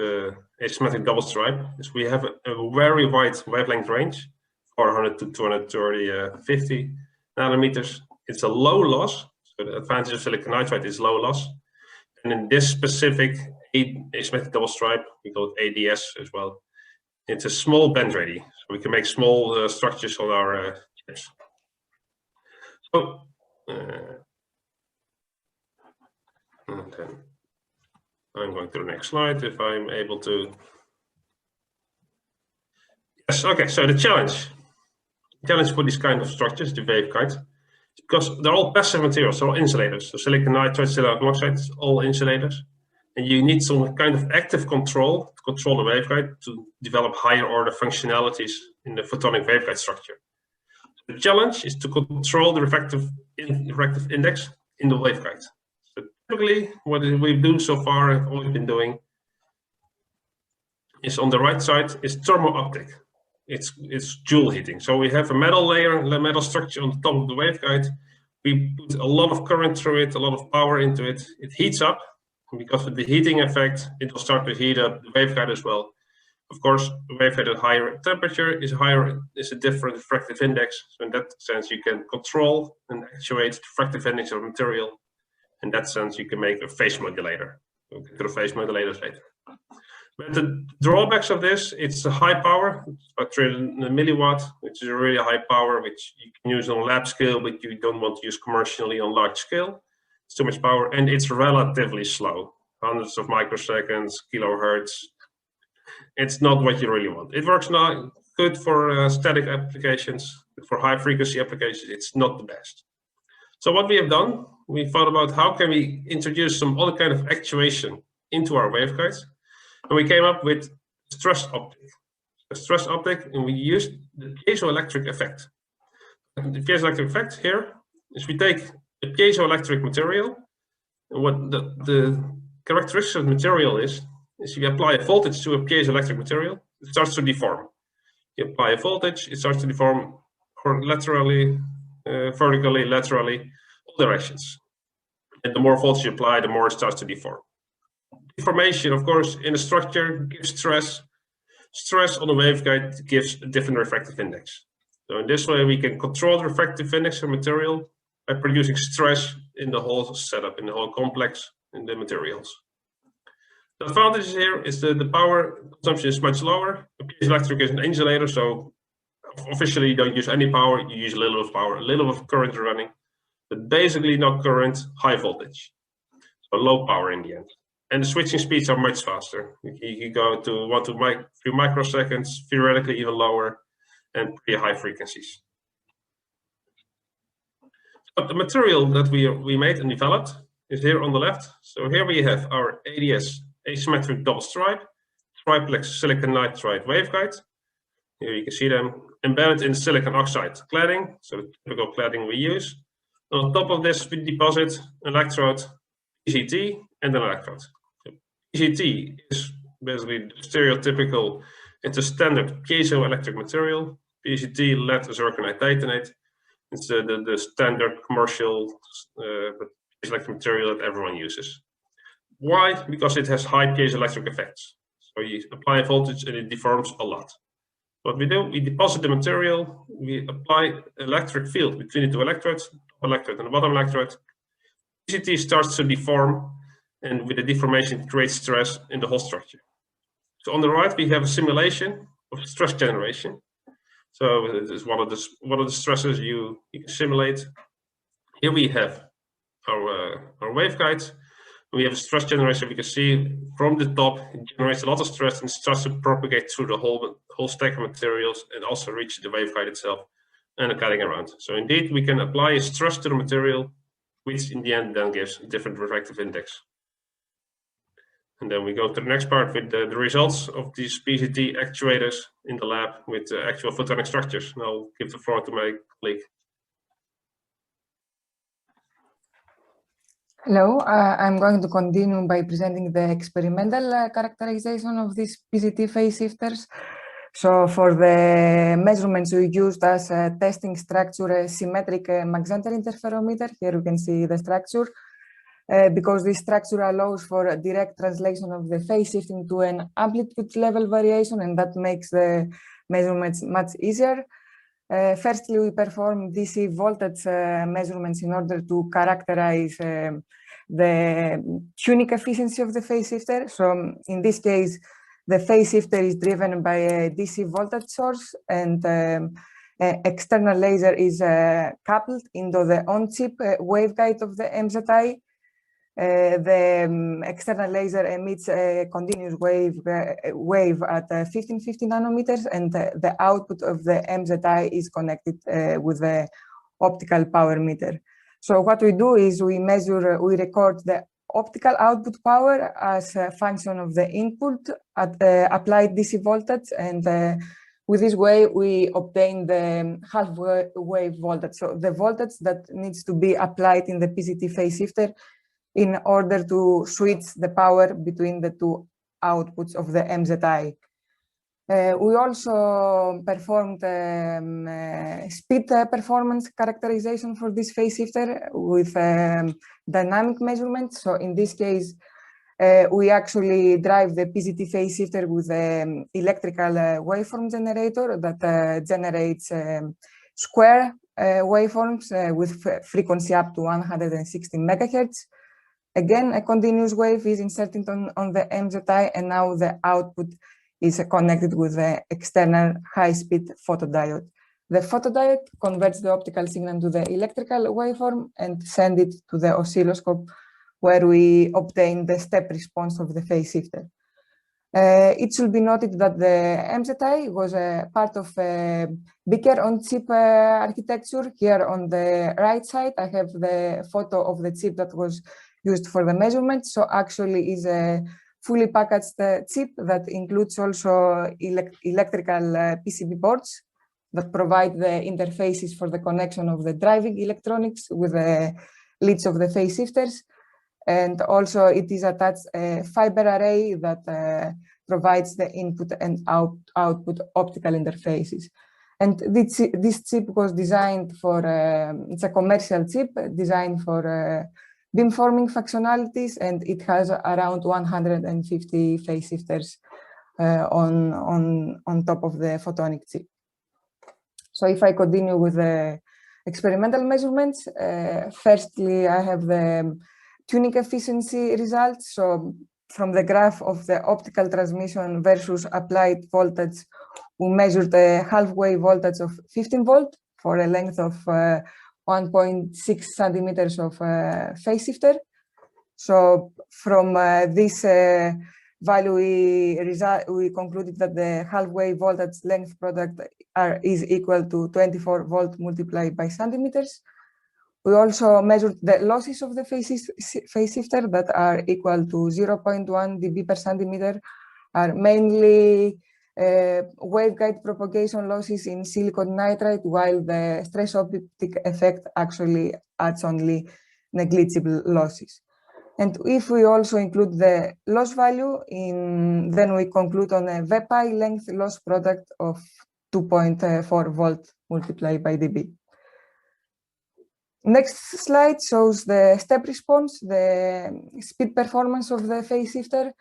asymmetric double stripe is we have a very wide wavelength range, 400 to 250 nanometers. It's a low loss. So the advantage of silicon nitride is low loss. And in this specific asymmetric double stripe, we call it ADS as well. It's a small band radius, so we can make small structures on our chips. So, and then I'm going to the next slide if I'm able to. Yes, okay, so the challenge for these kind of structures, the waveguide, because they're all passive materials, they're all insulators. So silicon nitride, silicon oxide, all insulators. And you need some kind of active control to control the waveguide to develop higher order functionalities in the photonic waveguide structure. The challenge is to control the refractive index in the waveguide. So typically, what we've done so far, and all we've been doing, is on the right side is thermo-optic. It's joule heating. So we have a metal layer, a metal structure on the top of the waveguide. We put a lot of current through it, a lot of power into it. It heats up, and because of the heating effect, it will start to heat up the waveguide as well. Of course, the waveguide at higher temperature is a different refractive index. So in that sense, you can control and actuate the refractive index of material. In that sense, you can make a phase modulator. We'll get to the phase modulators later. But the drawbacks of this, it's a high power, it's about 300 milliwatt, which is a really high power, which you can use on lab scale, but you don't want to use commercially on large scale. It's too much power, and it's relatively slow, hundreds of microseconds, kilohertz. It's not what you really want. It works now good for static applications, but for high frequency applications, it's not the best. So what we have done, we thought about how can we introduce some other kind of actuation into our waveguides. And we came up with stress optic. A stress optic, and we used the piezoelectric effect. And the piezoelectric effect here is we take a piezoelectric material, and what the characteristic of the material is you apply a voltage to a piezoelectric material, it starts to deform. You apply a voltage, it starts to deform laterally, vertically, laterally, all directions. And the more voltage you apply, the more it starts to deform. Deformation, of course, in a structure gives stress. Stress on the waveguide gives a different refractive index. So in this way, we can control the refractive index of material by producing stress in the whole setup, in the whole complex, in the materials. The advantage here is that the power consumption is much lower. A piezoelectric is an insulator, so officially you don't use any power, you use a little of power, a little of current running, but basically no current, high voltage. So low power in the end. And the switching speeds are much faster. You go to 1 to few microseconds, theoretically even lower, and pretty high frequencies. But the material that we made and developed is here on the left. So here we have our ADS, asymmetric double stripe, triplex silicon nitride waveguide. Here you can see them embedded in silicon oxide cladding, so the typical cladding we use. And on top of this, we deposit an electrode, PCT, and an electrode. PCT is basically stereotypical, it's a standard piezoelectric material. PCT, lead, zirconite, titanate. It's the standard commercial piezoelectric material that everyone uses. Why? Because it has high piezoelectric effects. So you apply voltage and it deforms a lot. What we do, we deposit the material, we apply electric field between the two electrodes, top electrode and the bottom electrode. PCT starts to deform, and with the deformation it creates stress in the whole structure. So on the right we have a simulation of stress generation. So this is one of the stresses you can simulate. Here we have our waveguide. We have a stress generator. We can see from the top, it generates a lot of stress and starts to propagate through the whole stack of materials and also reach the waveguide itself and the cutting around. So indeed, we can apply a stress to the material, which in the end then gives a different refractive index. And then we go to the next part with the results of these PCT actuators in the lab with the actual photonic structures. And I'll give the floor to my colleague. Hello, I'm going to continue by presenting the experimental characterization of these PCT phase shifters. So for the measurements we used as a testing structure, a symmetric Mach-Zehnder interferometer. Here you can see the structure. Because this structure allows for a direct translation of the phase shifting to an amplitude level variation, and that makes the measurements much easier. Firstly, we perform DC voltage measurements in order to characterize the tuning efficiency of the phase shifter. So in this case, the phase shifter is driven by a DC voltage source, and an external laser is coupled into the on-chip waveguide of the MZI. The external laser emits a continuous wave at 1550 nanometers, and the output of the MZI is connected with the optical power meter. So what we do is we record the optical output power as a function of the input at applied DC voltage, and with this way we obtain the half wave voltage. So the voltage that needs to be applied in the PCT phase shifter in order to switch the power between the two outputs of the MZI. We also performed speed performance characterization for this phase shifter with dynamic measurements. So in this case, we actually drive the PCT phase shifter with an electrical waveform generator that generates square waveforms with frequency up to 116 megahertz. Again, a continuous wave is inserted on the MZI, and now the output is connected with the external high-speed photodiode. The photodiode converts the optical signal to the electrical waveform and sends it to the oscilloscope, where we obtain the step response of the phase shifter. It should be noted that the MZI was a part of a bigger on-chip architecture. Here on the right side, I have the photo of the chip that was used for the measurement. So actually is a fully packaged chip that includes also electrical PCB boards that provide the interfaces for the connection of the driving electronics with the leads of the phase shifters. And also it is attached a fiber array that provides the input and output optical interfaces. And this chip was designed for, it's a commercial chip designed for beamforming functionalities, and it has around 150 phase shifters on top of the photonic chip. So if I continue with the experimental measurements, firstly, I have the tuning efficiency results. So from the graph of the optical transmission versus applied voltage, we measured a halfway voltage of 15 volt for a length of 1.6 centimeters of phase shifter. So from this value, we concluded that the halfway voltage length product is equal to 24 volt multiplied by centimeters. We also measured the losses of the phase shifter that are equal to 0.1 dB per centimeter, are mainly waveguide propagation losses in silicon nitride, while the stress optic effect actually adds only negligible losses. And if we also include the loss value, then we conclude on a VPI length loss product of 2.4 volt multiplied by dB. Next slide shows the step response, the speed performance of the phase shifter.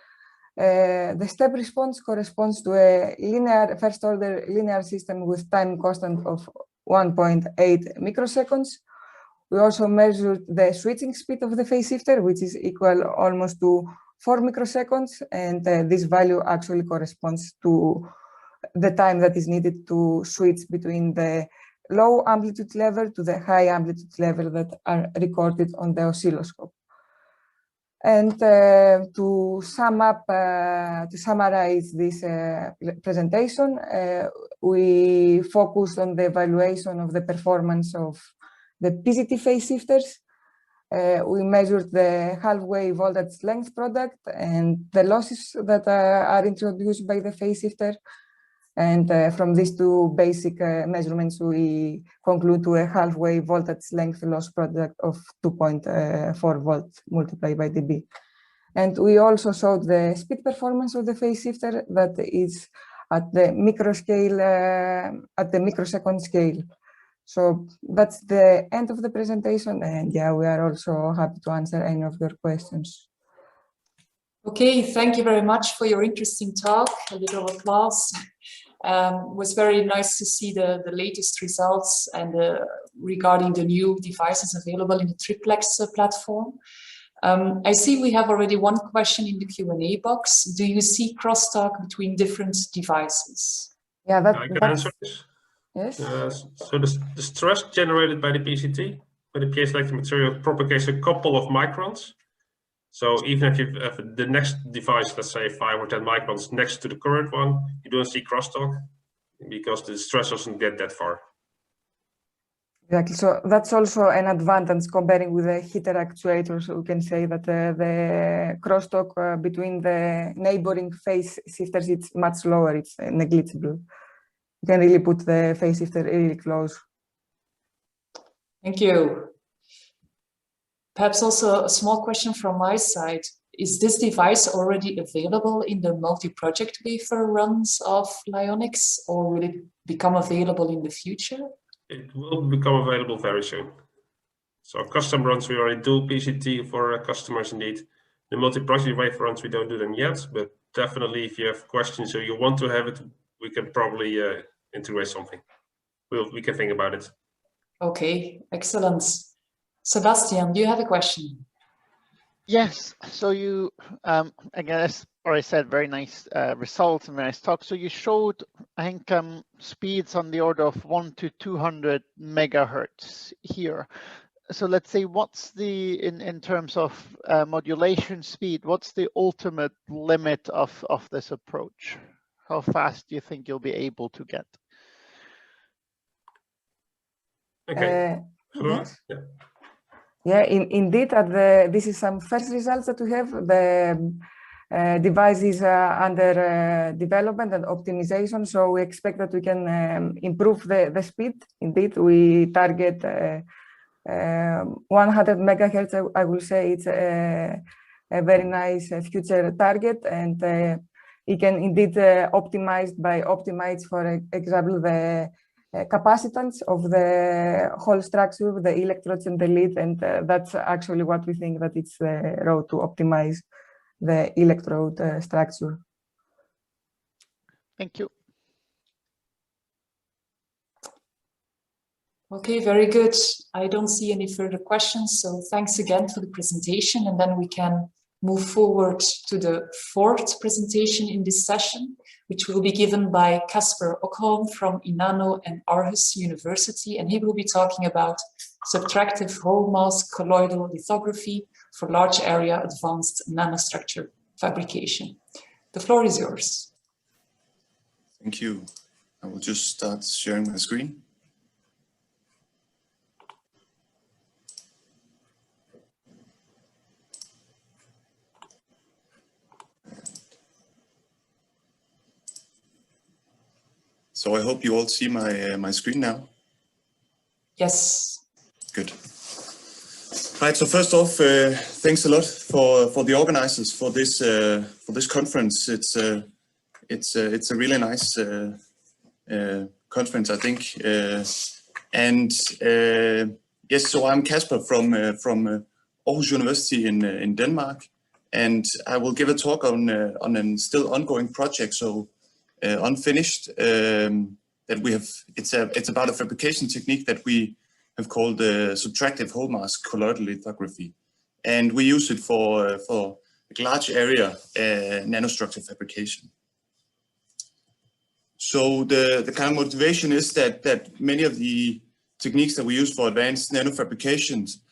The step response corresponds to a linear first order linear system with time constant of 1.8 microseconds. We also measured the switching speed of the phase shifter, which is equal almost to 4 microseconds, and this value actually corresponds to the time that is needed to switch between the low amplitude level to the high amplitude level that are recorded on the oscilloscope. And to sum up, to summarize this presentation, we focused on the evaluation of the performance of the PCT phase shifters. We measured the half-wave voltage length product and the losses that are introduced by the phase shifter. And from these two basic measurements, we conclude to a half-wave voltage length loss product of 2.4 volts multiplied by dB. And we also showed the speed performance of the phase shifter that is at the micro scale, at the microsecond scale. So that's the end of the presentation. And yeah, we are also happy to answer any of your questions. Okay, thank you very much for your interesting talk. A little applause. It was very nice to see the latest results and regarding the new devices available in the triplex platform. I see we have already one question in the Q&A box. Do you see crosstalk between different devices? Yeah, I can answer this. Yes. So the stress generated by the PCT, by the piezoelectric material, propagates a couple of microns. So even if you have the next device, let's say 5 or 10 microns next to the current one, you don't see crosstalk because the stress doesn't get that far. Exactly. So that's also an advantage comparing with the heater actuators. So we can say that the crosstalk between the neighboring phase shifters is much lower. It's negligible. You can really put the phase shifter really close. Thank you. Perhaps also a small question from my side. Is this device already available in the multi-project wafer runs of Lyonix, or will it become available in the future? It will become available very soon. So custom runs, we already do PCT for customers indeed. The multi-project wafer runs, we don't do them yet, but definitely if you have questions or you want to have it, we can probably integrate something. We can think about it. Okay, excellent. Sebastian, do you have a question? Yes, so you, again, as I said, very nice results and very nice talk. So you showed, I think, speeds on the order of 1 to 200 megahertz here. So let's say, what's the, in terms of modulation speed, what's the ultimate limit of this approach? How fast do you think you'll be able to get? Okay. Yes. Yeah. Yeah, indeed, this is some first results that we have. The device is under development and optimization, so we expect that we can improve the speed. Indeed, we target 100 megahertz. I will say it's a very nice future target, and it can indeed optimize for example, the capacitance of the whole structure, the electrodes and the lead, and that's actually what we think that it's the road to optimize the electrode structure. Thank you. Okay, very good. I don't see any further questions, so thanks again for the presentation, and then we can move forward to the fourth presentation in this session, which will be given by Casper Okholm from Inano and Aarhus University, and he will be talking about subtractive whole mass colloidal lithography for large area advanced nanostructure fabrication. The floor is yours. Thank you. I will just start sharing my screen. So I hope you all see my screen now. Yes. Good. Right. So first off, thanks a lot for the organizers for this conference. It's a really nice conference, I think. Yes, so I'm Casper from Aarhus University in Denmark, and I will give a talk on a still ongoing project. So. Unfinished that we have. It's about a fabrication technique that we have called subtractive whole mass colloidal lithography, and we use it for large area nanostructure fabrication. So the kind of motivation is that many of the techniques that we use for advanced nanofabrications,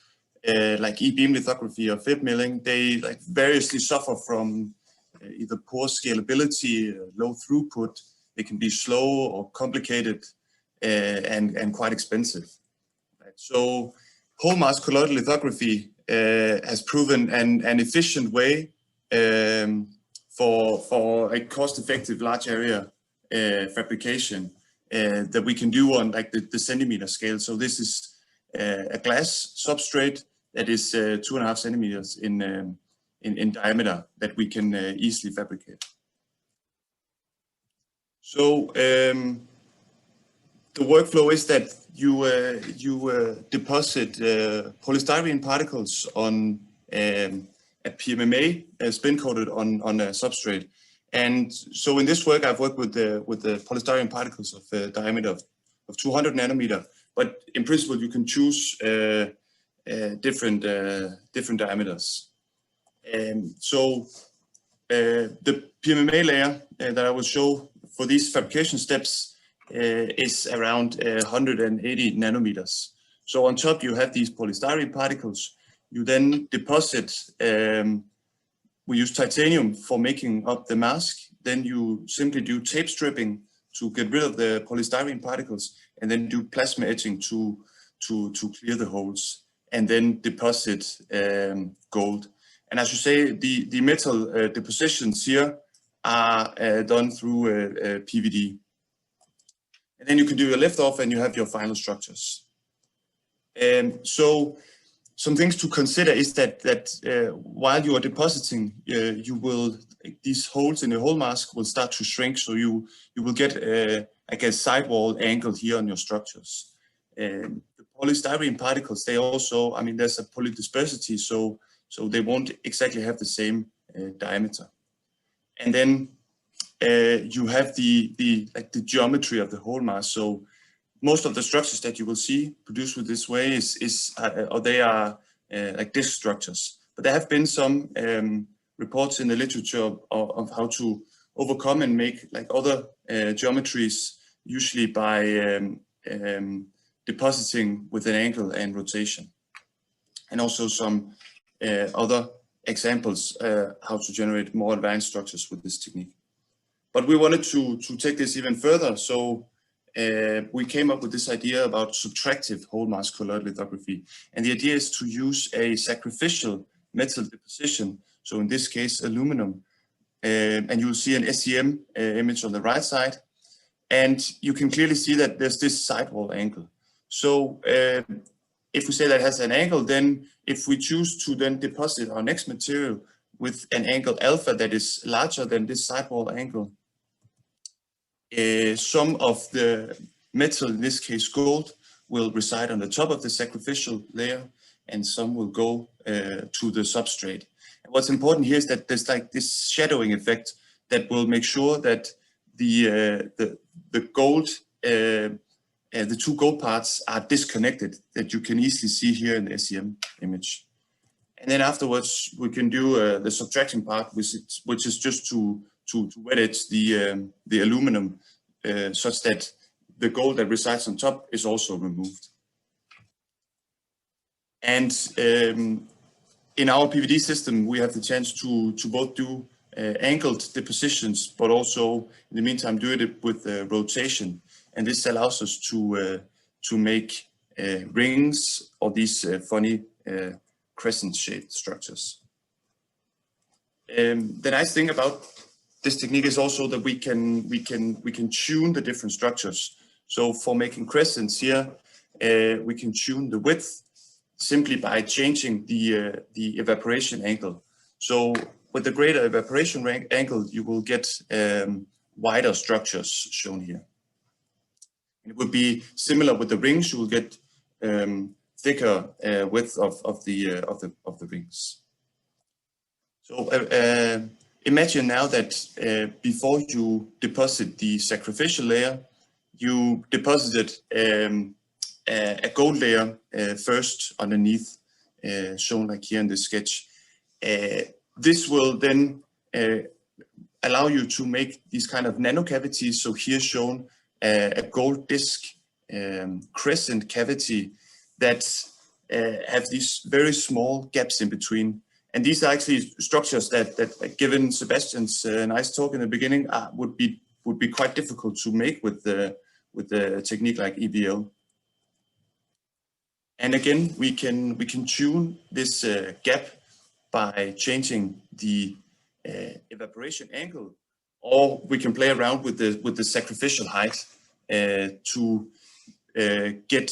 like e-beam lithography or FIB milling, they like variously suffer from either poor scalability, low throughput. They can be slow or complicated and quite expensive. Right? So whole mask colloidal lithography has proven an efficient way for a cost-effective large area fabrication that we can do on like the centimeter scale. So this is a glass substrate that is 2.5 centimeters in diameter that we can easily fabricate. So the workflow is that you deposit polystyrene particles on a PMMA spin coated on a substrate. And so in this work, I've worked with the polystyrene particles of a diameter of 200 nanometer. But in principle, you can choose different diameters. So the PMMA layer that I will show for these fabrication steps is around 180 nanometers. So on top, you have these polystyrene particles. You then deposit. We use titanium for making up the mask. Then you simply do tape stripping to get rid of the polystyrene particles, and then do plasma etching to clear the holes, and then deposit gold. And as you say, the metal depositions here are done through PVD. And then you can do a lift off and you have your final structures. So some things to consider is that while you are depositing, these holes in the hole mask will start to shrink. So you will get like a sidewall angle here on your structures. The polystyrene particles, they also, I mean, there's a polydispersity, so they won't exactly have the same diameter. And then you have the geometry of the hole mask. So most of the structures that you will see produced with this way they are like disc structures. But there have been some reports in the literature of how to overcome and make like other geometries, usually by depositing with an angle and rotation. And also some other examples how to generate more advanced structures with this technique. But we wanted to take this even further. So we came up with this idea about subtractive whole mask colloidal lithography. And the idea is to use a sacrificial metal deposition. So in this case, aluminum. And you'll see an SEM image on the right side. And you can clearly see that there's this sidewall angle. So if we say that has an angle, then if we choose to then deposit our next material with an angle alpha that is larger than this sidewall angle, some of the metal, in this case gold, will reside on the top of the sacrificial layer, and some will go to the substrate. And what's important here is that there's like this shadowing effect that will make sure that the gold, the two gold parts are disconnected, that you can easily see here in the SEM image. And then afterwards, we can do the subtraction part, which is just to wet etch the aluminum such that the gold that resides on top is also removed. And in our PVD system, we have the chance to both do angled depositions, but also in the meantime do it with rotation. And this allows us to make rings or these funny crescent-shaped structures. The nice thing about this technique is also that we can tune the different structures. So for making crescents here, we can tune the width simply by changing the evaporation angle. So with the greater evaporation angle, you will get wider structures shown here. And it would be similar with the rings. You will get thicker width of the rings. So imagine now that before you deposit the sacrificial layer, you deposited a gold layer first underneath, shown like here in this sketch. This will then allow you to make these kind of nano cavities. So here shown a gold disc crescent cavity that have these very small gaps in between. And these are actually structures that given Sebastian's nice talk in the beginning, would be quite difficult to make with the technique like EBL. And again, we can tune this gap by changing the evaporation angle, or we can play around with the sacrificial height to get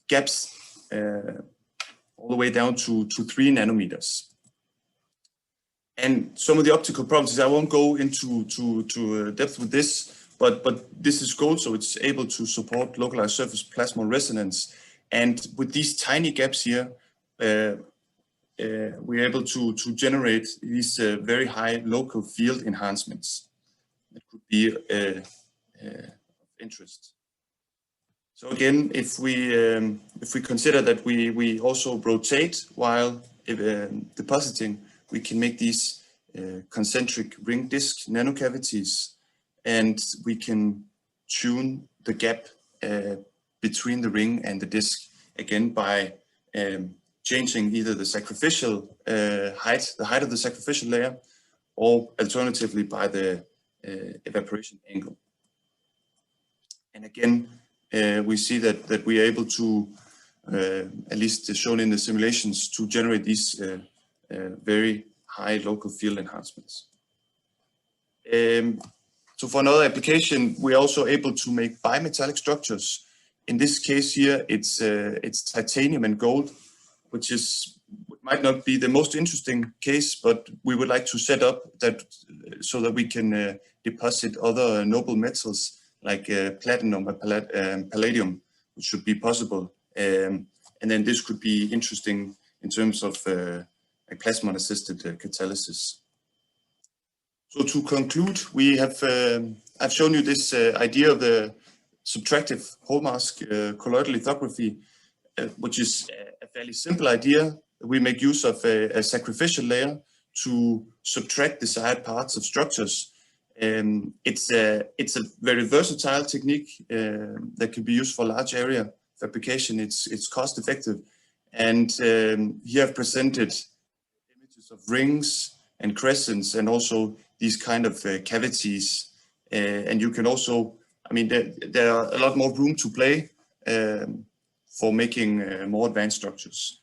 gaps all the way down to 3 nanometers. And some of the optical properties, I won't go into depth with this, but this is gold, so it's able to support localized surface plasmon resonance. And with these tiny gaps here, we're able to generate these very high local field enhancements that could be of interest. So again, if we consider that we also rotate while depositing, we can make these concentric ring disc nanocavities, and we can tune the gap between the ring and the disc, again by changing either the sacrificial height, the height of the sacrificial layer, or alternatively by the evaporation angle. And again, we see that we are able to, at least shown in the simulations, to generate these very high local field enhancements. So for another application, we're also able to make bimetallic structures. In this case here, it's titanium and gold, which might not be the most interesting case, but we would like to set up that so that we can deposit other noble metals like platinum and palladium, which should be possible. And then this could be interesting in terms of plasmon-assisted catalysis. So to conclude, we have I've shown you this idea of the subtractive hallmask colloidal lithography, which is a fairly simple idea. We make use of a sacrificial layer to subtract desired parts of structures. It's a very versatile technique that can be used for large area fabrication. It's cost effective, and here I've presented images of rings and crescents, and also these kind of cavities. And you can also, I mean, there are a lot more room to play for making more advanced structures.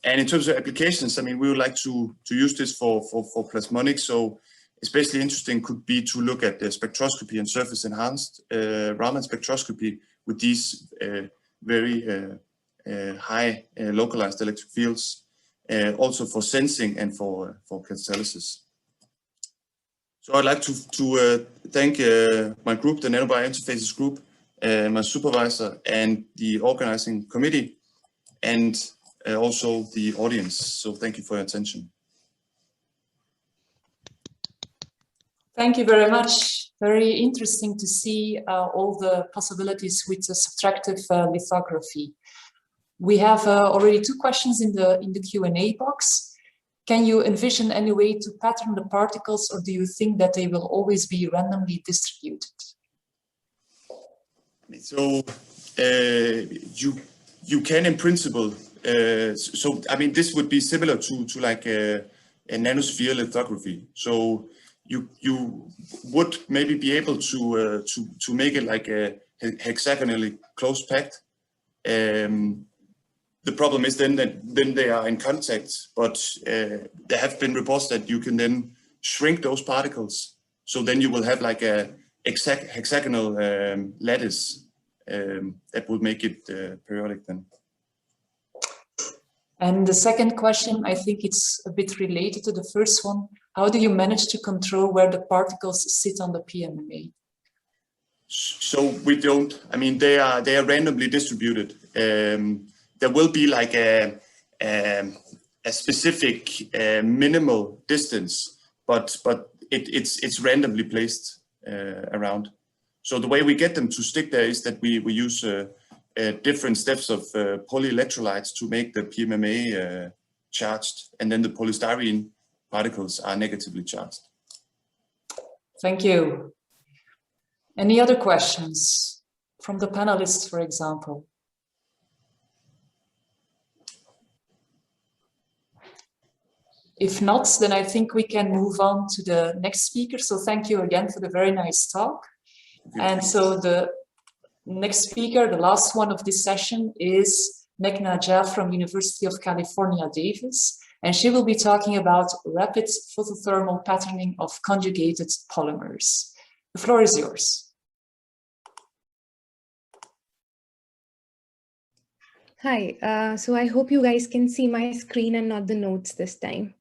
And in terms of applications, I mean, we would like to use this for plasmonics. So especially interesting could be to look at the spectroscopy and surface enhanced Raman spectroscopy with these very high localized electric fields, also for sensing and for catalysis. So I'd like to thank my group, the Nanobiointerfaces group, my supervisor and the organizing committee, and also the audience. So thank you for your attention. Thank you very much. Very interesting to see all the possibilities with the subtractive lithography. We have already 2 questions in the Q&A box. Can you envision any way to pattern the particles, or do you think that they will always be randomly distributed? So you can, in principle. So I mean, this would be similar to like a nanosphere lithography. So you would maybe be able to make it like a hexagonally close packed. The problem is then that they are in contact, but there have been reports that you can then shrink those particles. So then you will have like a hexagonal lattice that will make it periodic then. And the second question, I think it's a bit related to the first one. How do you manage to control where the particles sit on the PMMA? So we don't, I mean, they are randomly distributed. There will be like a specific minimal distance, but it's randomly placed around. So the way we get them to stick there is that we use different steps of polyelectrolytes to make the PMMA charged, and then the polystyrene particles are negatively charged. Thank you. Any other questions from the panelists, for example? If not, then I think we can move on to the next speaker. So thank you again for the very nice talk. And so the next speaker, the last one of this session, is Meghna Jha from University of California, Davis. And she will be talking about rapid photothermal patterning of conjugated polymers. The floor is yours. Hi, so I hope you guys can see my screen and not the notes this time.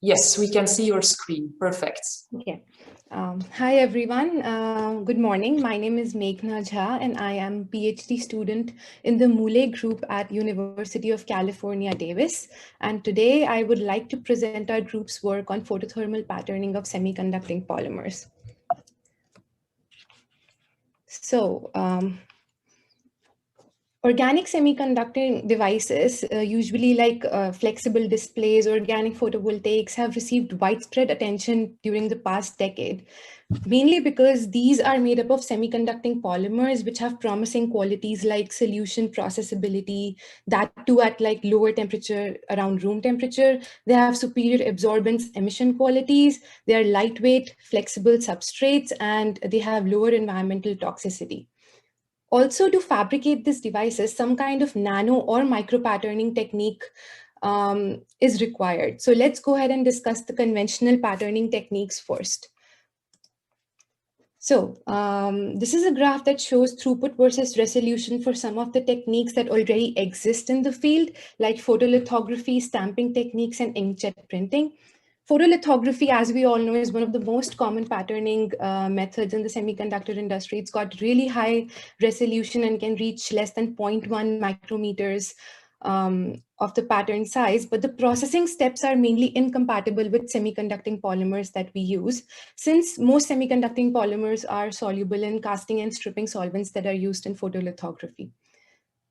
Yes, we can see your screen. Perfect. Okay. Hi, everyone. Good morning. My name is Meghna Jha, and I am a PhD student in the Mule group at University of California, Davis. And today I would like to present our group's work on photothermal patterning of semiconducting polymers. So, organic semiconducting devices, usually like flexible displays, organic photovoltaics, have received widespread attention during the past decade, mainly because these are made up of semiconducting polymers, which have promising qualities like solution processability, that too at like lower temperature, around room temperature. They have superior absorbance emission qualities. They are lightweight, flexible substrates, and they have lower environmental toxicity. Also, to fabricate these devices, some kind of nano or micro patterning technique is required. So let's go ahead and discuss the conventional patterning techniques first. So this is a graph that shows throughput versus resolution for some of the techniques that already exist in the field, like photolithography, stamping techniques, and inkjet printing. Photolithography, as we all know, is one of the most common patterning methods in the semiconductor industry. It's got really high resolution and can reach less than 0.1 micrometers of the pattern size, but the processing steps are mainly incompatible with semiconducting polymers that we use, since most semiconducting polymers are soluble in casting and stripping solvents that are used in photolithography.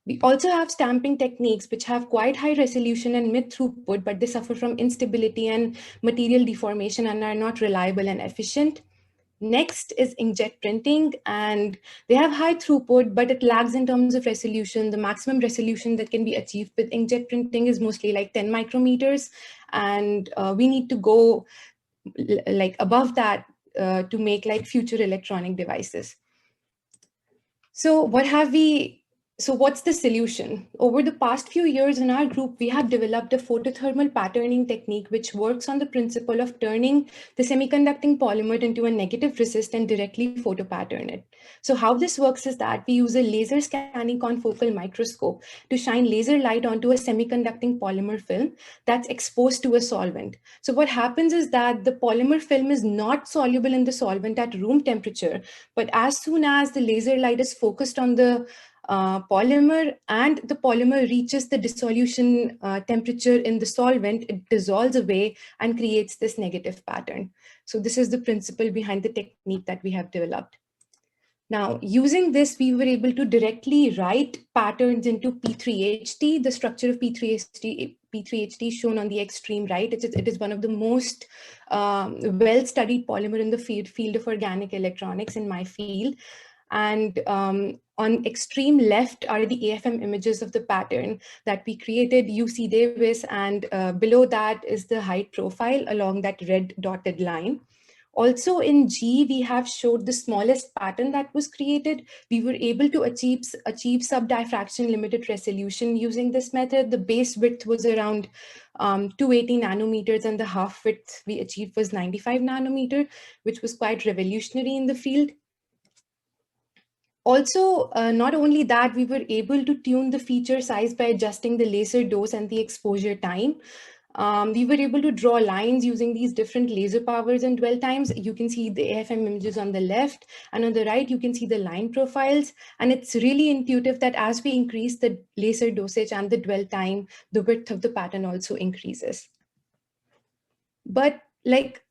We also have stamping techniques which have quite high resolution and mid throughput, but they suffer from instability and material deformation and are not reliable and efficient. Next is inkjet printing, and they have high throughput, but it lags in terms of resolution. The maximum resolution that can be achieved with inkjet printing is mostly like 10 micrometers, and we need to go like above that to make like future electronic devices. So what's the solution? Over the past few years in our group, we have developed a photothermal patterning technique which works on the principle of turning the semiconducting polymer into a negative resist and directly photopattern it. So how this works is that we use a laser scanning confocal microscope to shine laser light onto a semiconducting polymer film that's exposed to a solvent. So what happens is that the polymer film is not soluble in the solvent at room temperature, but as soon as the laser light is focused on the polymer and the polymer reaches the dissolution temperature in the solvent, it dissolves away and creates this negative pattern. So this is the principle behind the technique that we have developed. Now, using this, we were able to directly write patterns into P3HT. The structure of P3HT is shown on the extreme right. It is one of the most well-studied polymer in the field of organic electronics in my field. And on extreme left are the AFM images of the pattern that we created, UC Davis, and below that is the height profile along that red dotted line. Also in G, we have showed the smallest pattern that was created. We were able to achieve sub-diffraction limited resolution using this method. The base width was around 280 nanometers, and the half width we achieved was 95 nanometer, which was quite revolutionary in the field. Also, not only that, we were able to tune the feature size by adjusting the laser dose and the exposure time. We were able to draw lines using these different laser powers and dwell times. You can see the AFM images on the left, and on the right, you can see the line profiles. And it's really intuitive that as we increase the laser dosage and the dwell time, the width of the pattern also increases. But like,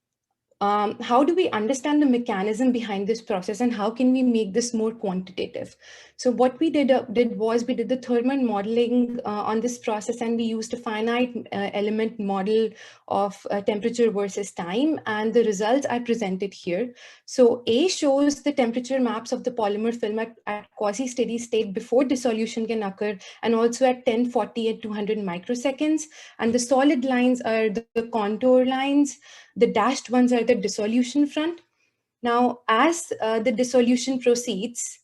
how do we understand the mechanism behind this process and how can we make this more quantitative? So what we did was we did the thermal modeling on this process, and we used a finite element model of temperature versus time, and the results I presented here. So A shows the temperature maps of the polymer film at quasi-steady state before dissolution can occur, and also at 10, 40, and 200 microseconds. And the solid lines are the contour lines. The dashed ones are the dissolution front. Now, as the dissolution proceeds,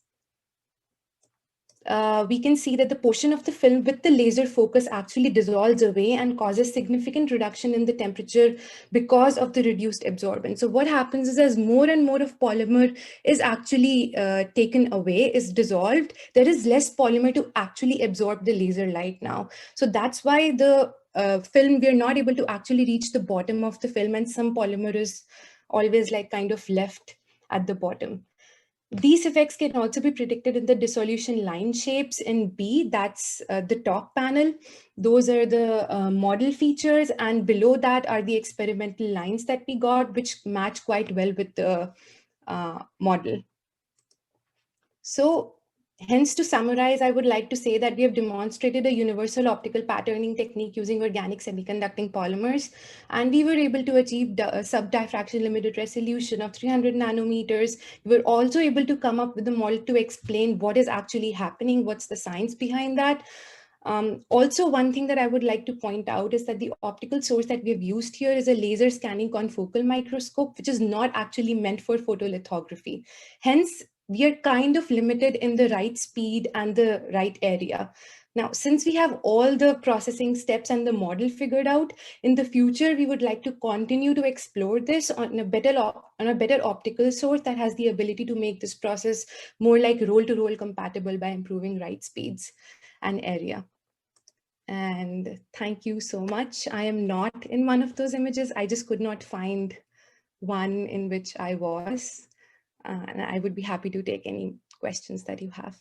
we can see that the portion of the film with the laser focus actually dissolves away and causes significant reduction in the temperature because of the reduced absorbance. So what happens is, as more and more of polymer is actually taken away, is dissolved, there is less polymer to actually absorb the laser light now. So that's why the film, we're not able to actually reach the bottom of the film, and some polymer is always like kind of left at the bottom. These effects can also be predicted in the dissolution line shapes in B, that's the top panel. Those are the model features, and below that are the experimental lines that we got, which match quite well with the model. So hence, to summarize, I would like to say that we have demonstrated a universal optical patterning technique using organic semiconducting polymers, and we were able to achieve sub-diffraction limited resolution of 300 nanometers. We were also able to come up with a model to explain what is actually happening, what's the science behind that. Also, one thing that I would like to point out is that the optical source that we have used here is a laser scanning confocal microscope, which is not actually meant for photolithography. Hence, we are kind of limited in the right speed and the right area. Now, since we have all the processing steps and the model figured out, in the future, we would like to continue to explore this on a better optical source that has the ability to make this process more like roll-to-roll compatible by improving write speeds and area. And thank you so much. I am not in one of those images. I just could not find one in which I was. And I would be happy to take any questions that you have.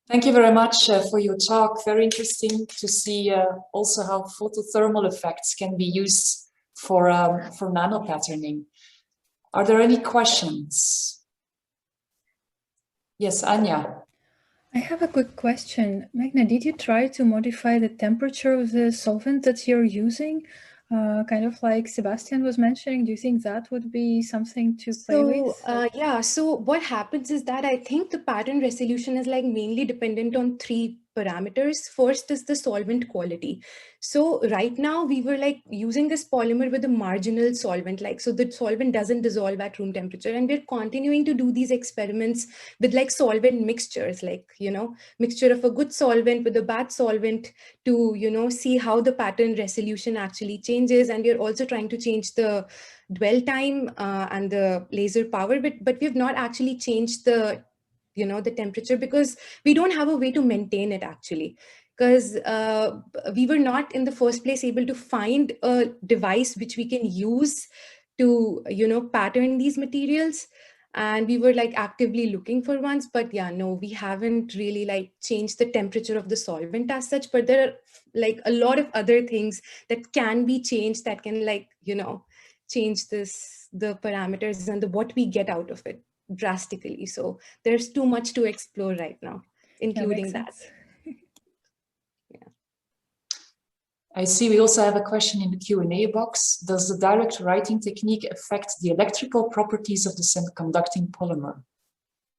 Thank you very much for your talk. Very interesting to see also how photothermal effects can be used for nanopatterning. Are there any questions? Yes, Anya. I have a quick question. Magna, did you try to modify the temperature of the solvent that you're using? Kind of like Sebastian was mentioning, do you think that would be something to play with? Yeah, so what happens is that I think the pattern resolution is like mainly dependent on 3 parameters. First is the solvent quality. So right now we were like using this polymer with a marginal solvent, like, so the solvent doesn't dissolve at room temperature. And we're continuing to do these experiments with like solvent mixtures, like, you know, mixture of a good solvent with a bad solvent to, you know, see how the pattern resolution actually changes. And we're also trying to change the dwell time and the laser power, but we've not actually changed the, you know, the temperature, because we don't have a way to maintain it actually, because we were not in the first place able to find a device which we can use to, you know, pattern these materials. And we were like actively looking for ones, but yeah, no, we haven't really like changed the temperature of the solvent as such, but there are like a lot of other things that can be changed that can, like, you know, change the parameters and what we get out of it drastically. So there's too much to explore right now, including that. I see we also have a question in the Q&A box. Does the direct writing technique affect the electrical properties of the semiconducting polymer?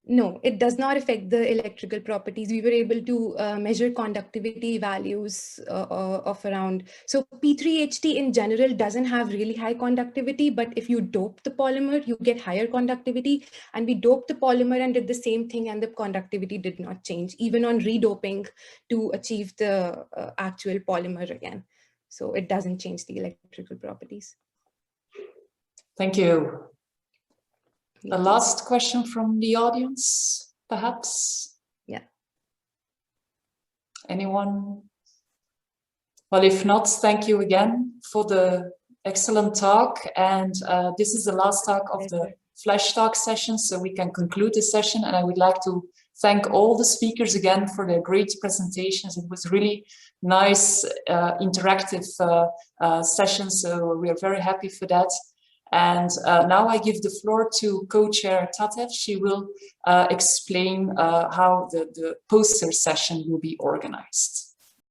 No, it does not affect the electrical properties. We were able to measure conductivity values of around, so P3HT in general doesn't have really high conductivity, but if you dope the polymer, you get higher conductivity. And we doped the polymer and did the same thing, and the conductivity did not change, even on redoping to achieve the actual polymer again. So it doesn't change the electrical properties. Thank you. The last question from the audience, perhaps? Yeah. Anyone? Well, if not, thank you again for the excellent talk. And this is the last talk of the Flash Talk session, so we can conclude the session. And I would like to thank all the speakers again for their great presentations. It was really nice, interactive session, so we are very happy for that. And now I give the floor to co-chair Tatev. She will explain how the poster session will be organized.